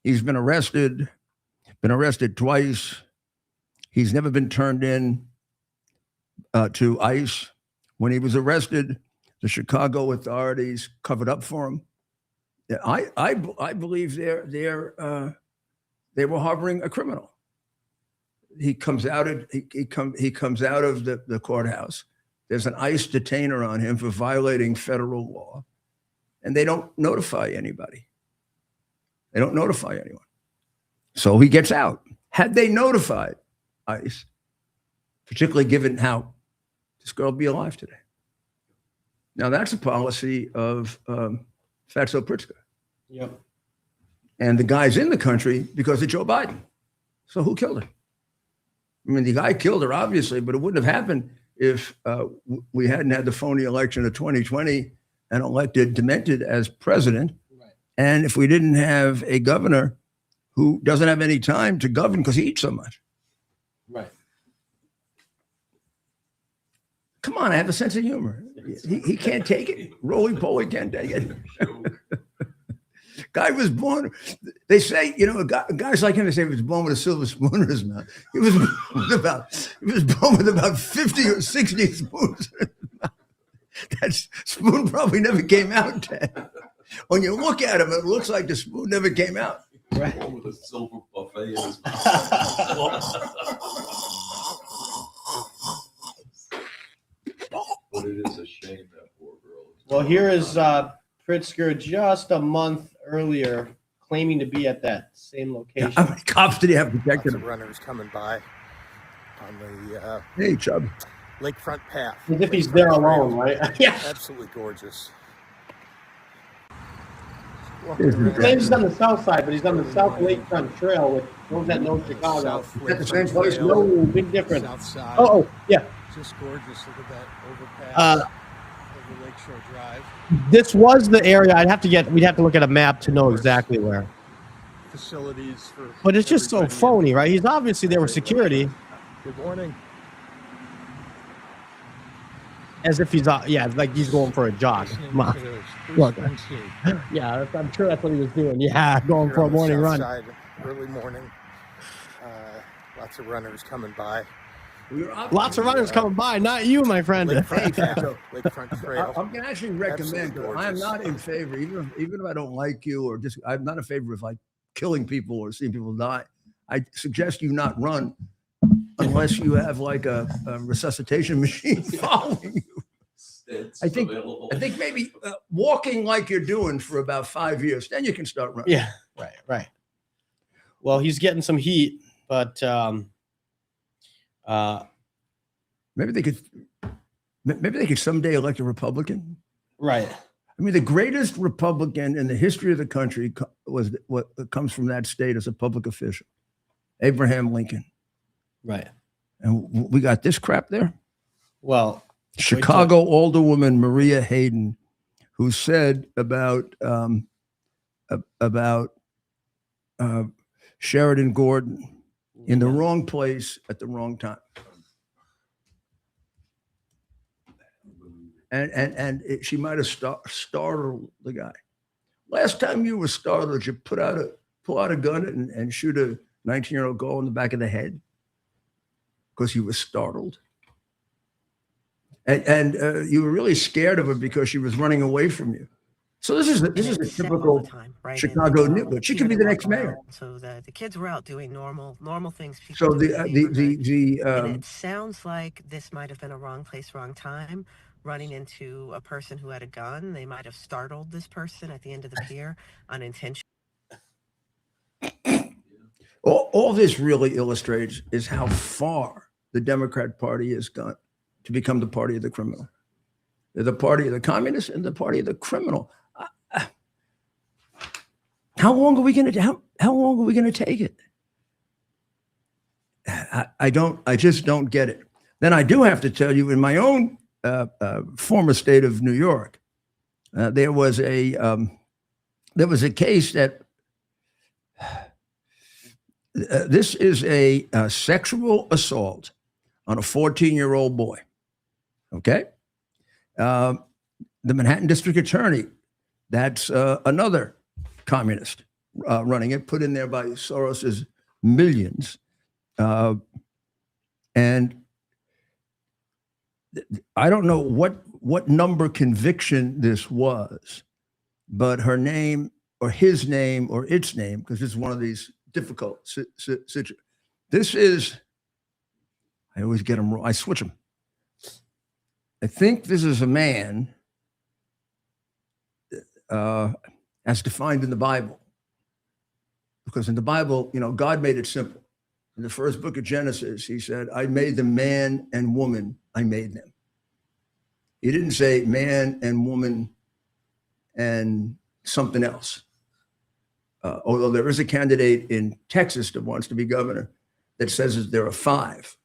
He's been arrested twice. He's never been turned in. to ICE. When he was arrested, the Chicago authorities covered up for him. Yeah, I believe they were harboring a criminal. He comes out of he comes out of the courthouse. There's an ICE detainer on him for violating federal law, and they don't notify anybody. They don't notify anyone. So he gets out. Had they notified ICE, particularly given how this girl would be alive today. Now that's a policy of Fatso Pritzker. Yep. And the guy's in the country because of Joe Biden. So who killed her? I mean, the guy killed her, obviously, but it wouldn't have happened if we hadn't had the phony election of 2020 and elected Demented as president. Right. And if we didn't have a governor who doesn't have any time to govern because he eats so much. Right. Come on, I have a sense of humor. He can't take it. Roly-poly can't take it. Guy was born, they say, guys like him, they say he was born with a silver spoon in his mouth. He was born with about 50 or 60 spoons in his mouth. That spoon probably never came out, Ted. When you look at him, it looks like the spoon never came out. Right. With a silver buffet in his mouth. But it is a shame that poor girl. Well, here is Pritzker just a month earlier claiming to be at that same location. How many cops did he have protecting Lots of him? runners coming by on the Hey, Chubb. lakefront path. As if he's there alone, right? Yeah. Absolutely gorgeous. Here's He the claims he's on the south side, but he's on the south lakefront trail with those that know Chicago. South At the lakefront same place? trail, No big difference. South side. Oh, yeah. Just gorgeous. Look at that overpass over Lakeshore Drive. This was the area we'd have to look at a map to know exactly where. Facilities for. But it's just so everybody. phony, right? He's obviously there with security, Good morning. as if he's like he's going for a jog. Come on. Look. Yeah, I'm sure that's what he was doing. Yeah, going for a morning run. Early morning. Lots of runners coming by. Lots of runners coming by, not you, my friend. Lakefront trail. I'm going to actually recommend, Absolutely I am gorgeous. not in favor, even if I don't like you or just, I'm not in favor of like killing people or seeing people die. I suggest you not run unless you have like a resuscitation machine following you. It's I think available. maybe walking like you're doing for about 5 years, then you can start running. Yeah, right. Well, he's getting some heat, but Maybe they could someday elect a Republican. right. I mean, the greatest Republican in the history of the country was what comes from that state as a public official, Abraham Lincoln. Right. And we got this crap there. Well, Chicago alderwoman Maria Hayden, who said about Sheridan Gordon in the wrong place at the wrong time. She might have startled the guy. Last time you were startled, you pull out a gun and shoot a 19-year-old girl in the back of the head because you were startled. And you were really scared of her because she was running away from you. So this is a typical Chicago neighborhood. She could be the next mayor. So the kids were out doing normal things. So people do in neighborhood. And the it sounds like this might have been a wrong place, wrong time. Running into a person who had a gun, they might have startled this person at the end of the pier unintentionally. all this really illustrates is how far the Democrat Party has gone to become the party of the criminal. They're the party of the communists and the party of the criminal. How long are we going to take it? I just don't get it. Then I do have to tell you, in my own former state of New York, there was a case that this is a sexual assault on a 14-year-old boy. Okay, the Manhattan District Attorney, that's another communist running it, put in there by Soros's millions, and I don't know what number conviction this was, but her name or his name or its name, because it's one of these difficult situations. This is, I always get them wrong. I switch them. I think this is a man as defined in the Bible. Because in the Bible, God made it simple. In the first book of Genesis, he said, I made them man and woman, I made them. He didn't say man and woman and something else. Although there is a candidate in Texas that wants to be governor that says that there are 5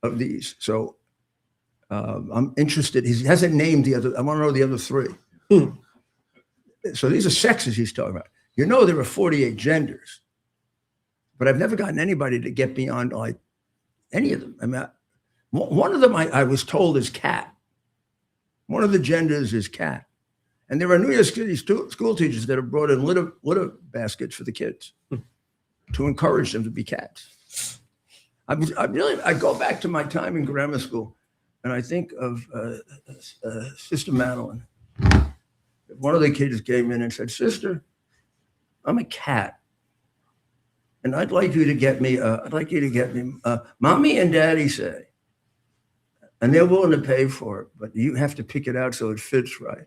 of these. So I'm interested. He hasn't named the other. I want to know the other 3. So these are sexes he's talking about. There are 48 genders, but I've never gotten anybody to get beyond like any of them. I mean, one of them I was told is cat. One of the genders is cat. And there are New York City school teachers that have brought in litter baskets for the kids to encourage them to be cats. I go back to my time in grammar school, and I think of Sister Madeline. One of the kids came in and said, Sister, I'm a cat, and I'd like you to get me, Mommy and Daddy say, and they're willing to pay for it, but you have to pick it out so it fits right.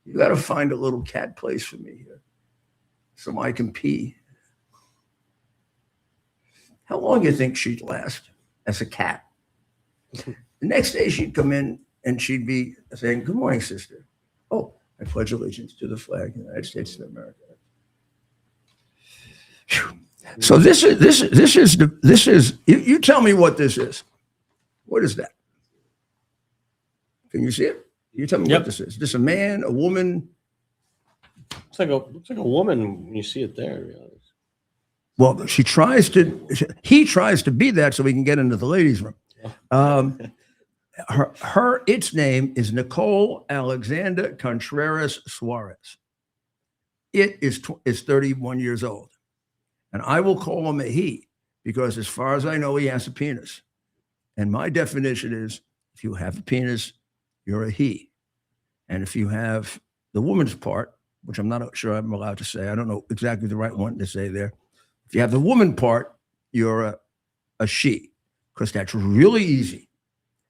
You got to find a little cat place for me here so I can pee. How long do you think she'd last as a cat? The next day she'd come in and she'd be saying, good morning, sister. Oh, I pledge allegiance to the flag of the United States of America. Whew. So this is, you tell me what this is. What is that? Can you see it? You tell me what this is. Is this a man, a woman? Looks like a woman when you see it there. Well, he tries to be that so we can get into the ladies' room. Its name is Nicole Alexander Contreras Suarez. It is 31 years old. And I will call him a he because as far as I know, he has a penis. And my definition is if you have a penis, you're a he. And if you have the woman's part, which I'm not sure I'm allowed to say, I don't know exactly the right one to say there. If you have the woman part, you're a she, because that's really easy.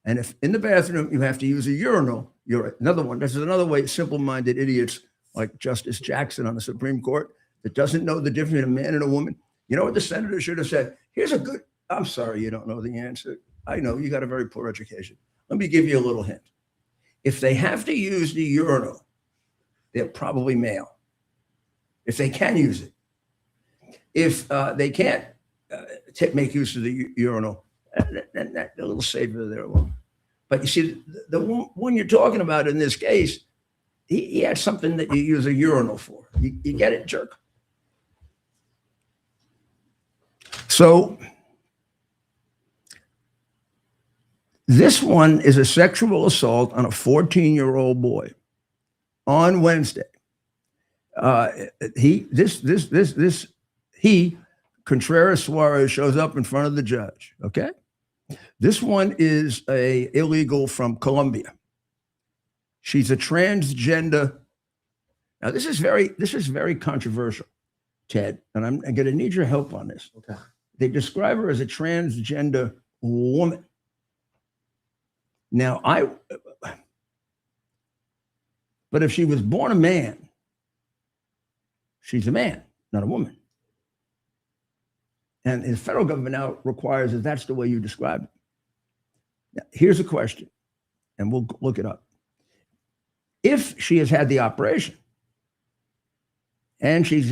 And if in the bathroom you have to use a urinal, you're another one. This is another way simple-minded idiots like Justice Jackson on the Supreme Court that doesn't know the difference between a man and a woman. You know what the senator should have said? I'm sorry you don't know the answer. I know you got a very poor education. Let me give you a little hint. If they have to use the urinal, they're probably male. If they can use it. If they can't make use of the urinal, that a little savior there. But you see, the one you're talking about in this case, he had something that you use a urinal for. You get it, jerk? So this one is a sexual assault on a 14-year-old boy on Wednesday. Contreras Suarez shows up in front of the judge. Okay. This one is a illegal from Colombia. She's a transgender. Now this is very controversial, Ted, and I'm going to need your help on this. Okay. They describe her as a transgender woman. Now but if she was born a man, she's a man, not a woman. And the federal government now requires that that's the way you describe it. Now, here's a question, and we'll look it up. If she has had the operation and he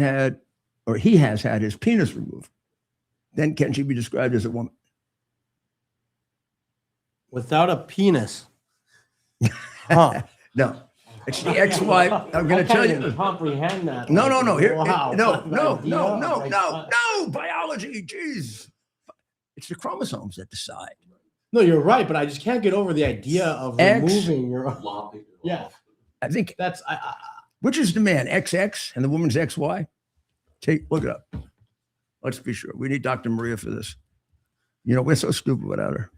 has had his penis removed, then can she be described as a woman? Without a penis. Huh. No. It's the ex-wife. I'm going to tell you. Comprehend that. No. Here, wow. No. Biology, geez. It's the chromosomes that decide. No, you're right, but I just can't get over the idea of removing your. Yeah, I think that's. Which is the man, XX, and the woman's XY? Look it up. Let's be sure. We need Dr. Maria for this. You know, we're so stupid without her.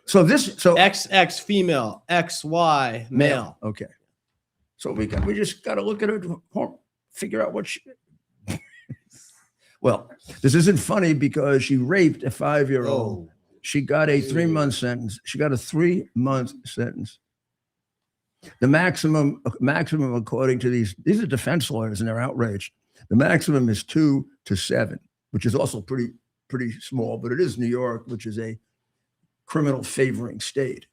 So XX female, XY male. Okay. So we just got to look at her, figure out what she. Well, this isn't funny because she raped a 5-year-old. She got a 3-month sentence. She got a 3-month sentence. The maximum according to these are defense lawyers and they're outraged. The maximum is 2 to 7, which is also pretty small, but it is New York, which is a criminal favoring state.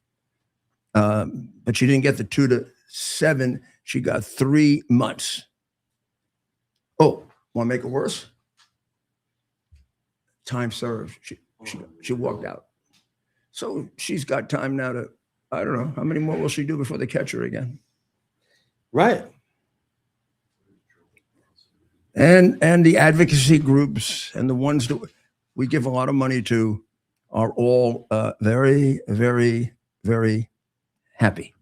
But she didn't get the 2 to 7. She got 3 months. Oh, want to make it worse? Time served. She walked out. So she's got time now to, I don't know, how many more will she do before they catch her again? Right. And the advocacy groups and the ones that we give a lot of money to are all very, very, very happy.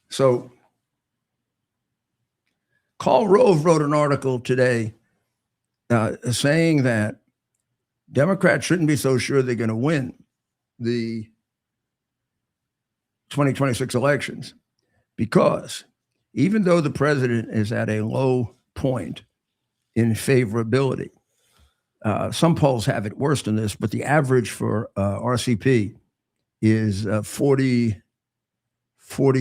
So Karl Rove wrote an article today saying that Democrats shouldn't be so sure they're going to win the 2026 elections because even though the president is at a low point in favorability, some polls have it worse than this, but the average for RCP is 40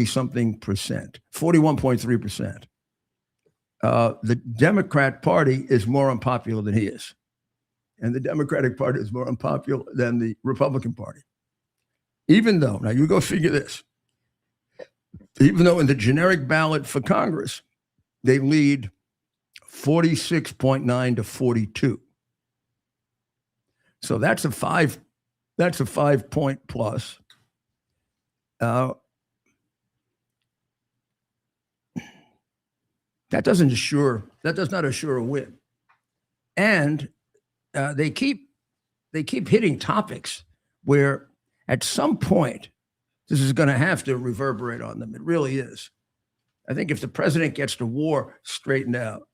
something percent, 41.3%. The Democrat Party is more unpopular than he is. And the Democratic Party is more unpopular than the Republican Party. Even though, now you go figure this, even though in the generic ballot for Congress, they lead 46.9 to 42. So that's a 5-point plus. That does not assure a win. And they keep hitting topics where at some point this is going to have to reverberate on them. It really is. I think if the president gets the war straightened out,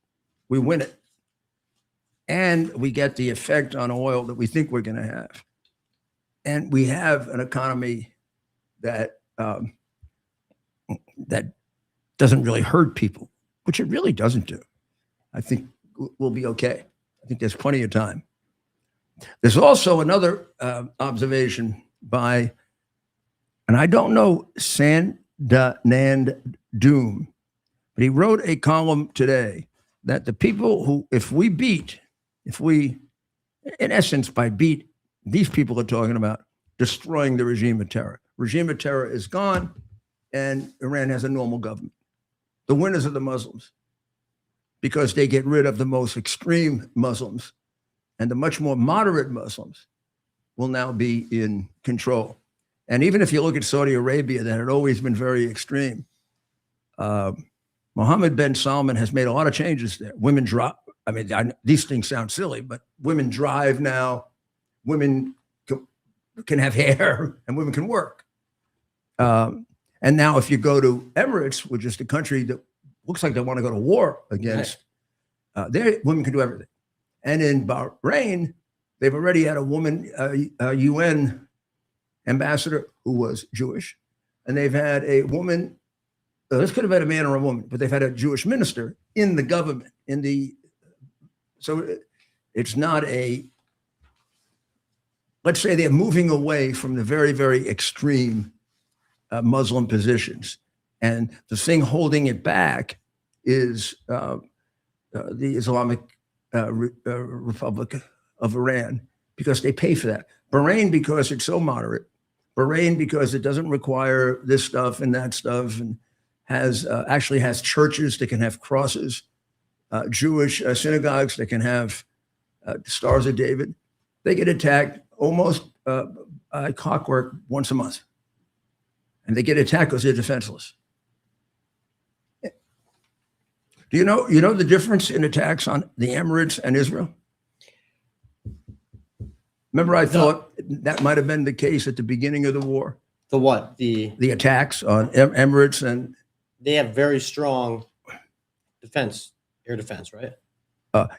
we win it. And we get the effect on oil that we think we're going to have. And we have an economy that that doesn't really hurt people, which it really doesn't do. I think we'll be okay. I think there's plenty of time. There's also another observation by, and I don't know Sandanand Doom, but he wrote a column today that the people who, if we, in essence, by beat, these people are talking about destroying the regime of terror. Regime of terror is gone, and Iran has a normal government. The winners are the Muslims, because they get rid of the most extreme Muslims, and the much more moderate Muslims will now be in control. And even if you look at Saudi Arabia, that had always been very extreme, Mohammed bin Salman has made a lot of changes there. Women drive. I mean, these things sound silly, but women drive now. Women can have hair, and women can work. And now if you go to Emirates, which is the country that looks like they want to go to war against, there women can do everything. And in Bahrain, they've already had a woman, a UN ambassador who was Jewish, and they've had a woman. This could have been a man or a woman, but they've had a Jewish minister in the government. So it's not a. Let's say they're moving away from the very, very extreme Muslim positions, and the thing holding it back is the Islamic Republic of Iran, because they pay for that. Bahrain, because it's so moderate. Bahrain, because it doesn't require this stuff and that stuff, and actually has churches that can have crosses, Jewish synagogues that can have Stars of David. They get attacked almost by clockwork once a month. And they get attacked because they're defenseless. Do you know the difference in attacks on the Emirates and Israel? Remember, I thought that might have been the case at the beginning of the war. The what? The attacks on Emirates, and they have very strong defense, air defense, right?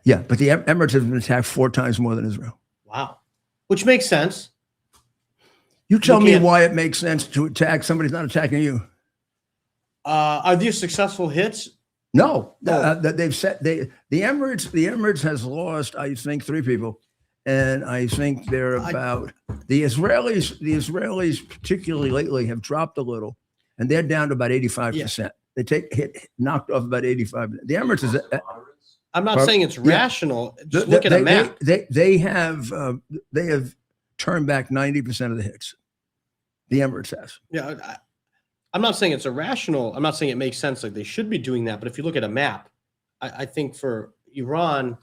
Yeah, but the Emirates have been attacked 4 times more than Israel. Wow. Which makes sense. You tell me Looking at- why it makes sense to attack somebody's not attacking you. Are these successful hits? No, Oh. they've said the Emirates has lost, I think, 3 people, and I think they're about the Israelis particularly lately have dropped a little, and they're down to about 85%. They knocked off about 85. The Emirates is. I'm not saying it's rational. Just look at they, a map. They have turned back 90% of the hits. The Emirates has. Yeah, I'm not saying it's irrational. I'm not saying it makes sense. Like they should be doing that. But if you look at a map, I think for Iran,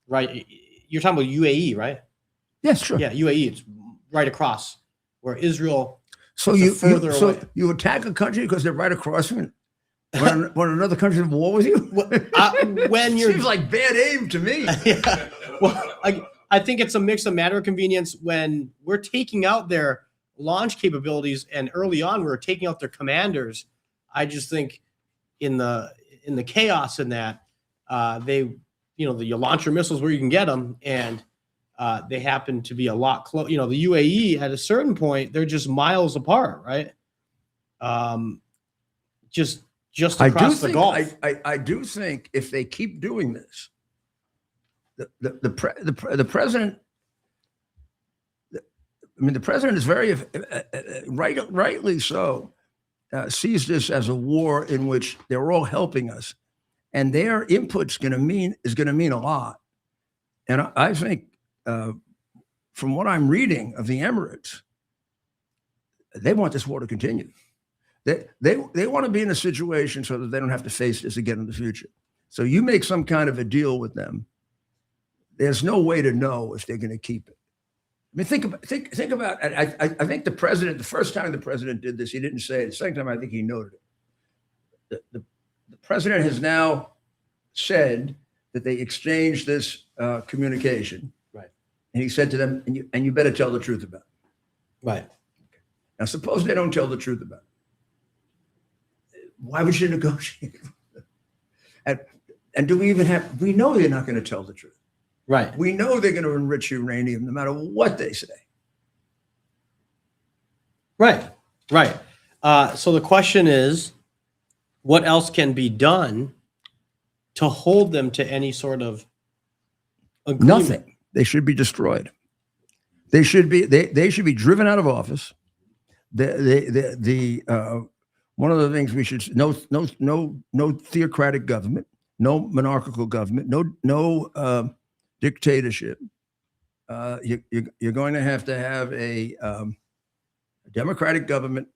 right? You're talking about UAE, right? Yes, sure. Yeah, UAE. It's right across where Israel. So you attack a country because they're right across from you. When another country's at war with you? When you're seems like bad aim to me. Yeah. Well, I think it's a mix of matter of convenience when we're taking out their launch capabilities, and early on we were taking out their commanders. I just think in the chaos in that you launch your missiles where you can get them, and they happen to be a lot close. The UAE at a certain point they're just miles apart, right? Just across the Gulf. I do think if they keep doing this, the president. I mean, the president is very rightly so sees this as a war in which they're all helping us, and their input's is going to mean a lot. And I think, from what I'm reading of the Emirates, they want this war to continue. They want to be in a situation so that they don't have to face this again in the future. So you make some kind of a deal with them. There's no way to know if they're going to keep it. I mean, think about. I think the president. The first time the president did this, he didn't say it. The second time, I think he noted it. The president has now said that they exchanged this communication, right? And he said to them, "And you better tell the truth about it." Right. Now, suppose they don't tell the truth about it. Why would you negotiate? And do we even have? We know they're not going to tell the truth. Right. We know they're going to enrich uranium no matter what they say. Right. Right. So the question is, what else can be done to hold them to any sort of agreement? Nothing. They should be destroyed. They should be driven out of office. One of the things we should no theocratic government, no monarchical government, no dictatorship. You're going to have a democratic government.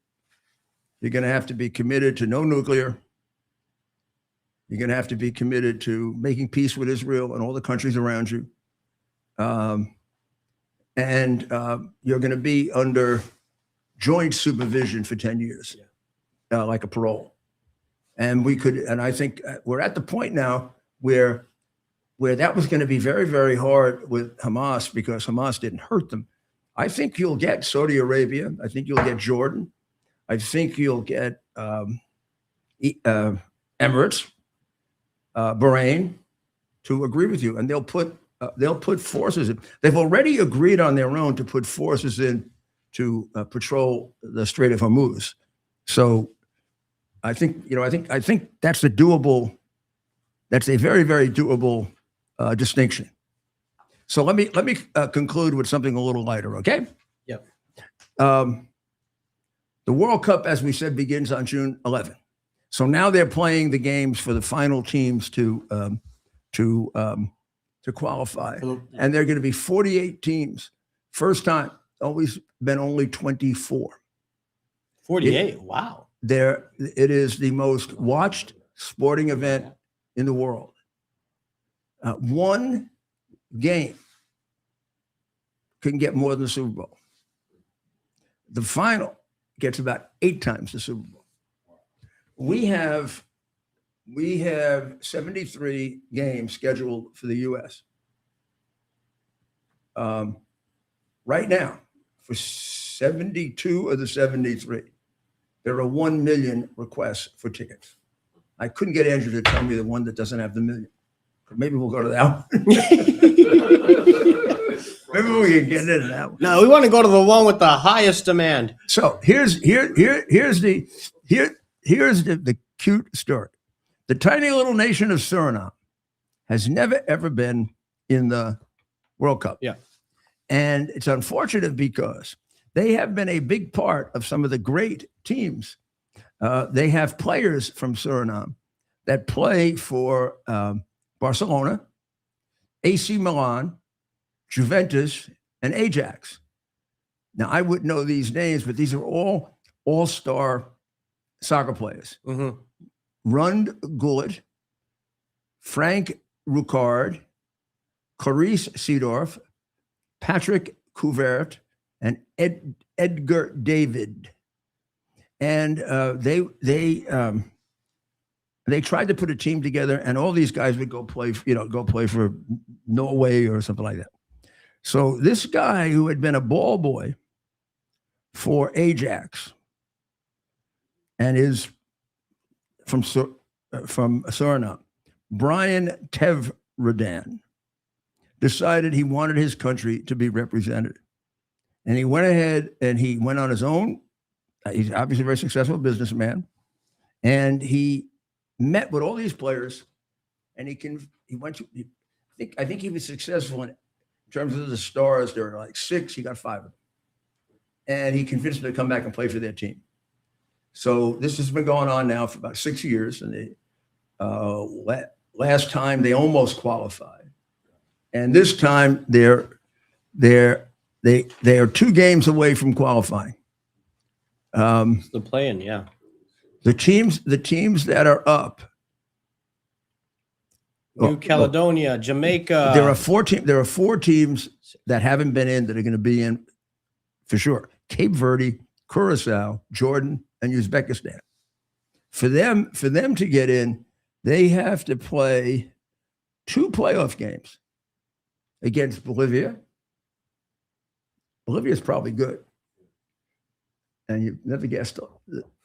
You're going to have to be committed to no nuclear. You're going to have to be committed to making peace with Israel and all the countries around you. And you're going to be under joint supervision for 10 years, like a parole. And I think we're at the point now where that was going to be very, very hard with Hamas because Hamas didn't hurt them. I think you'll get Saudi Arabia. I think you'll get Jordan. I think you'll get Emirates, Bahrain, to agree with you, and they'll put forces in. They've already agreed on their own to put forces in to patrol the Strait of Hormuz. So I think that's a doable. That's a very, very doable distinction. So let me conclude with something a little lighter, okay? Yep. The World Cup, as we said, begins on June 11th. So now they're playing the games for the final teams to qualify, and there are going to be 48 teams. First time, always been only 24. 48. Wow. It is the most watched sporting event in the world. One game couldn't get more than the Super Bowl. The final gets about 8 times the Super Bowl. We have 73 games scheduled for the U.S. Right now, for 72 of the 73, there are 1 million requests for tickets. I couldn't get Andrew to tell me the one that doesn't have the million, Maybe we'll go to that one. Maybe we can get into that one. No, we want to go to the one with the highest demand. So here's the cute story. The tiny little nation of Suriname has never ever been in the World Cup. Yeah. And it's unfortunate because they have been a big part of some of the great teams. They have players from Suriname that play for Barcelona, AC Milan, Juventus, and Ajax. Now, I wouldn't know these names, but these are all all-star soccer players. Mm-hmm. Rund Gullit, Frank Roucard, Clarice Seedorf, Patrick Couvert, and Edgar David. And they tried to put a team together, and all these guys would go play for Norway or something like that. So this guy who had been a ball boy for Ajax and is from Suriname, Brian Tevredan, decided he wanted his country to be represented. And he went ahead and he went on his own. He's obviously a very successful businessman. And he met with all these players, and I think he was successful in terms of the stars. There were like 6, he got 5 of them. And he convinced them to come back and play for their team. So this has been going on now for about 6 years. And last time they almost qualified. And this time they are 2 games away from qualifying. The playing, yeah. The teams that are up. New Caledonia, Jamaica. There are 4 teams that haven't been in that are going to be in for sure. Cape Verde, Curacao, Jordan, and Uzbekistan. For them to get in, they have to play 2 playoff games against Bolivia. Bolivia is probably good. And you never guessed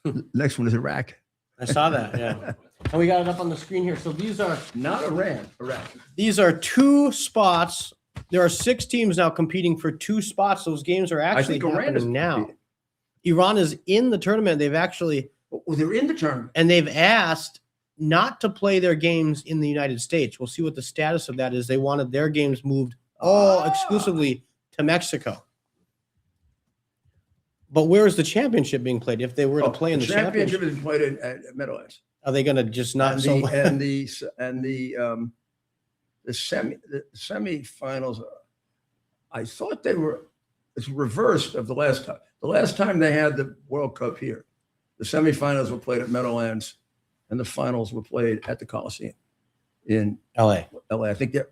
the next one is Iraq. I saw that, yeah. And we got it up on the screen here. So these are not Iran, Iraq. These are 2 spots. There are 6 teams now competing for 2 spots. Those games are actually happening now. Iran is in the tournament. They've actually they're in the tournament. And they've asked not to play their games in the United States. We'll see what the status of that is. They wanted their games moved all exclusively to Mexico. But where is the championship being played? If they were to play in the championship, is played at Meadowlands. Are they going to just not? And the semifinals? I thought it's reversed of the last time. The last time they had the World Cup here, the semifinals were played at Meadowlands, and the finals were played at the Coliseum in LA. I think they're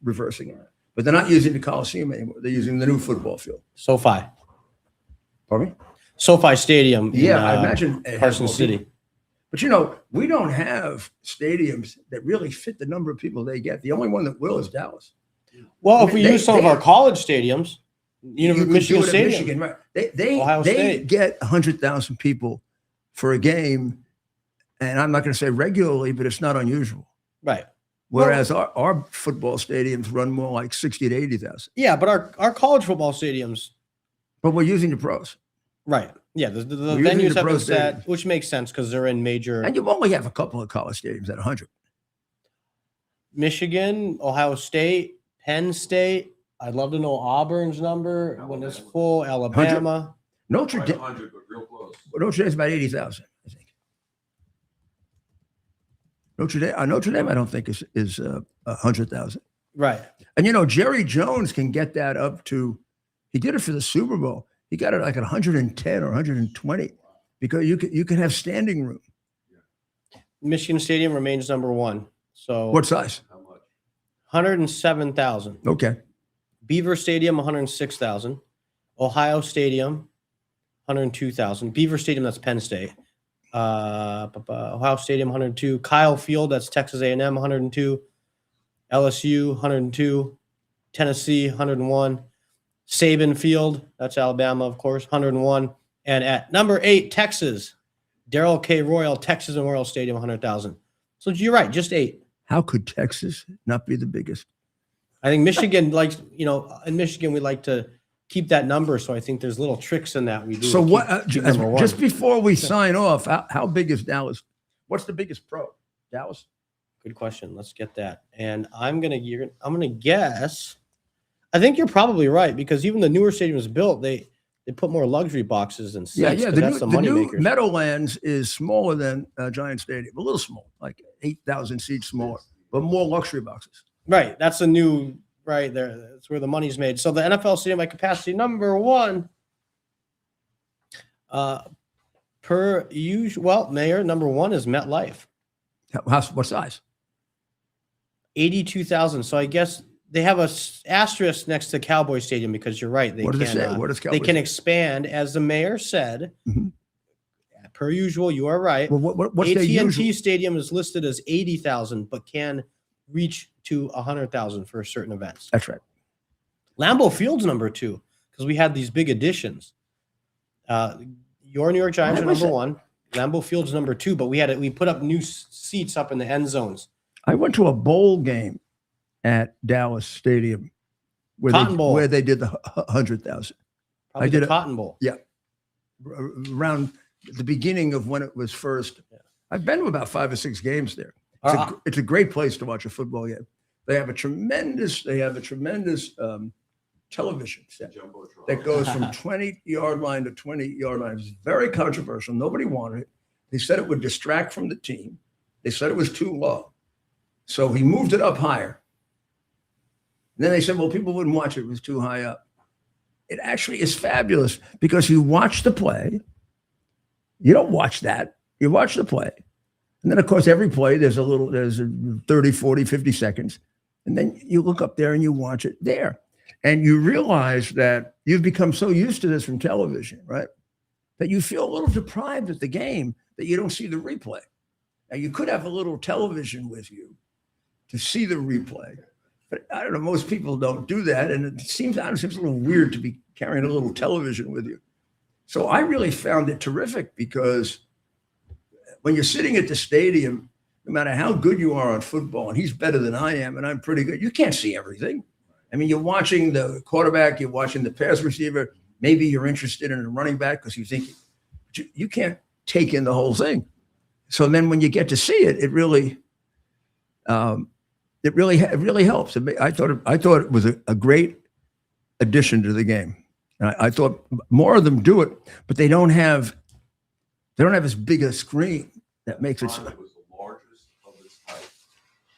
reversing it, but they're not using the Coliseum anymore. They're using the new football field. SoFi. Pardon me? SoFi Stadium. Yeah, I imagine Carson City. But we don't have stadiums that really fit the number of people they get. The only one that will is Dallas. Well, if we use some of our college stadiums, Michigan Stadium, Michigan, right? They get 100,000 people for a game, and I'm not going to say regularly, but it's not unusual. Right. Whereas our football stadiums run more like 60 to 80,000. Yeah, but our college football stadiums. But we're using the pros. Right. Yeah, the venues have been set, which makes sense because they're in major. And you only have a couple of college stadiums at 100. Michigan, Ohio State, Penn State. I'd love to know Auburn's number when it's full. Alabama. Notre Dame. 100, but real close. Notre Dame's about 80,000, I think. Notre Dame, I don't think is 100,000. Right. And Jerry Jones can get that up to. He did it for the Super Bowl. He got it like at 110 or 120 because you can have standing room. Michigan Stadium remains number 1. So what size? How much? 107,000. Okay. Beaver Stadium 106,000. Ohio Stadium 102,000. Beaver Stadium, that's Penn State. Ohio Stadium 102. Kyle Field, that's Texas A&M 102. LSU 102. Tennessee 101. Saban Field, that's Alabama, of course, 101. And at number 8, Texas, Darrell K. Royal, Texas Memorial Stadium, 100,000. So you're right, just 8. How could Texas not be the biggest? I think Michigan likes, in Michigan, we like to keep that number. So I think there's little tricks in that we do. So to what? keep number one. Just before we sign off, how big is Dallas? What's the biggest pro? Dallas? Good question. Let's get that. And I'm gonna guess. I think you're probably right because even the newer stadium was built, they put more luxury boxes and seats. Yeah. That's the money new makers. Meadowlands is smaller than Giant Stadium, a little small, like 8,000 seats smaller, but more luxury boxes. Right. That's a new right there. That's where the money's made. So the NFL stadium by capacity number one. Per usual, well, Mayor, number one is MetLife. What size? 82,000. So I guess they have a asterisk next to Cowboy Stadium because you're right. What does it say? What does Cowboy they can say? expand, as the mayor said. Mhm. Per usual, you are right. Well, what's their AT&T usual? Stadium is listed as 80,000, but can reach to 100,000 for certain events. That's right. Lambeau Field's number two because we had these big additions. Your New York Giants are number one. Lambeau Field's number two, but we put up new seats up in the end zones. I went to a bowl game at Dallas Stadium where they did the 100,000. Probably I did the Cotton Bowl. Yeah, around the beginning of when it was first. Yeah. I've been to about 5 or 6 games there. It's a great place to watch a football game. They have a tremendous television set that goes from 20-yard line to 20-yard line. It's very controversial. Nobody wanted it. They said it would distract from the team. They said it was too low. So he moved it up higher. And then they said, well, people wouldn't watch it. It was too high up. It actually is fabulous because you watch the play. You don't watch that. You watch the play. And then, of course, every play, there's 30, 40, 50 seconds. And then you look up there and you watch it there. And you realize that you've become so used to this from television, right? That you feel a little deprived at the game that you don't see the replay. Now, you could have a little television with you to see the replay. But I don't know, most people don't do that. And it seems a little weird to be carrying a little television with you. So I really found it terrific because when you're sitting at the stadium, no matter how good you are on football, and he's better than I am, and I'm pretty good, you can't see everything. I mean, you're watching the quarterback, you're watching the pass receiver. Maybe you're interested in a running back because you think you can't take in the whole thing. So then when you get to see it, it really helps. I thought it was a great addition to the game. And I thought more of them do it, but they don't have as big a screen that makes it. It was the largest of its type.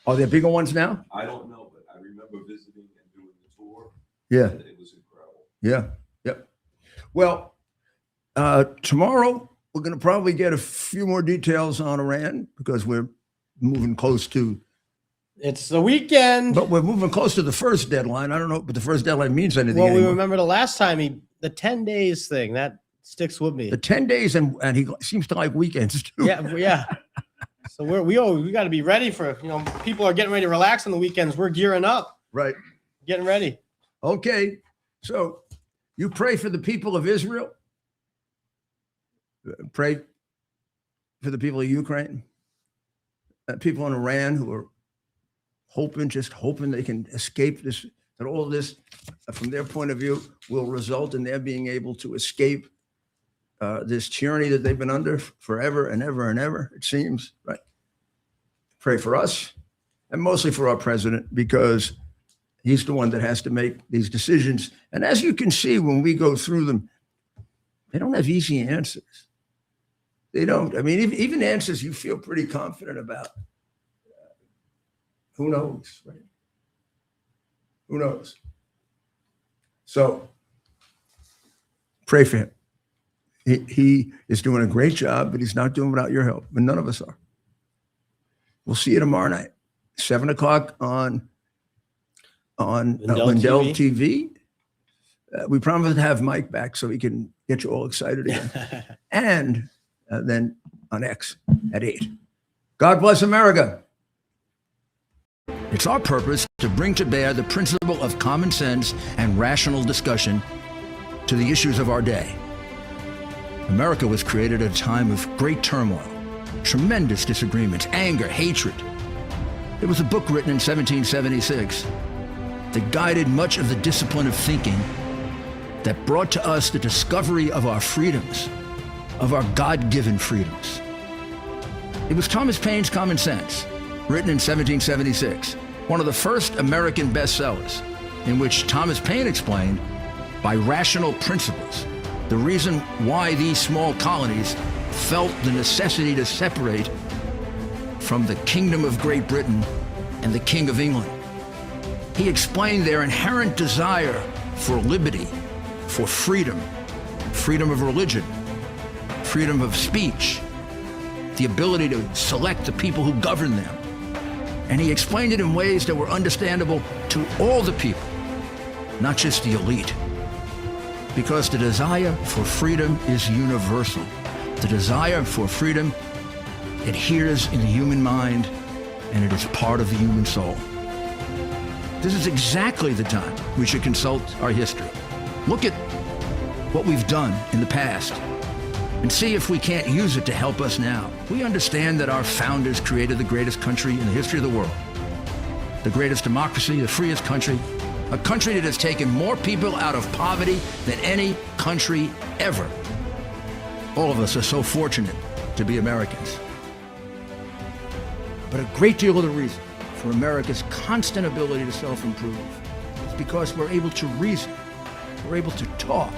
Are there bigger ones now? I don't know, but I remember visiting and doing the tour. Yeah. And it was incredible. Yeah. Yep. Well, tomorrow we're going to probably get a few more details on Iran because we're moving close to. It's the weekend. But we're moving close to the first deadline. I don't know, but the first deadline means anything. Well, we anymore. remember the last time the 10 days thing that sticks with me. The 10 days, and he seems to like weekends too. Yeah. So we got to be ready for, people are getting ready to relax on the weekends. We're gearing up. Right. Getting ready. Okay. So you pray for the people of Israel. Pray for the people of Ukraine. People in Iran who are just hoping they can escape this, that all this, from their point of view, will result in their being able to escape this tyranny that they've been under forever and ever and ever, it seems, right? Pray for us and mostly for our president because he's the one that has to make these decisions. And as you can see, when we go through them, they don't have easy answers. They don't. I mean, even answers you feel pretty confident about. Who knows, right? Who knows? So pray for him. He is doing a great job, but he's not doing without your help, and none of us are. We'll see you tomorrow night, 7:00 on Lindell TV. We promise to have Mike back so he can get you all excited again. And then on X at 8. God bless America. It's our purpose to bring to bear the principle of common sense and rational discussion to the issues of our day. America was created at a time of great turmoil, tremendous disagreements, anger, hatred. There was a book written in 1776 that guided much of the discipline of thinking that brought to us the discovery of our freedoms, of our God-given freedoms. It was Thomas Paine's Common Sense, written in 1776, one of the first American bestsellers, in which Thomas Paine explained, by rational principles, the reason why these small colonies felt the necessity to separate from the Kingdom of Great Britain and the King of England. He explained their inherent desire for liberty, for freedom, freedom of religion, freedom of speech, the ability to select the people who govern them. And he explained it in ways that were understandable to all the people, not just the elite. Because the desire for freedom is universal. The desire for freedom adheres in the human mind, and it is part of the human soul. This is exactly the time we should consult our history. Look at what we've done in the past and see if we can't use it to help us now. We understand that our founders created the greatest country in the history of the world, the greatest democracy, the freest country, a country that has taken more people out of poverty than any country ever. All of us are so fortunate to be Americans. But a great deal of the reason for America's constant ability to self-improve is because we're able to reason, we're able to talk,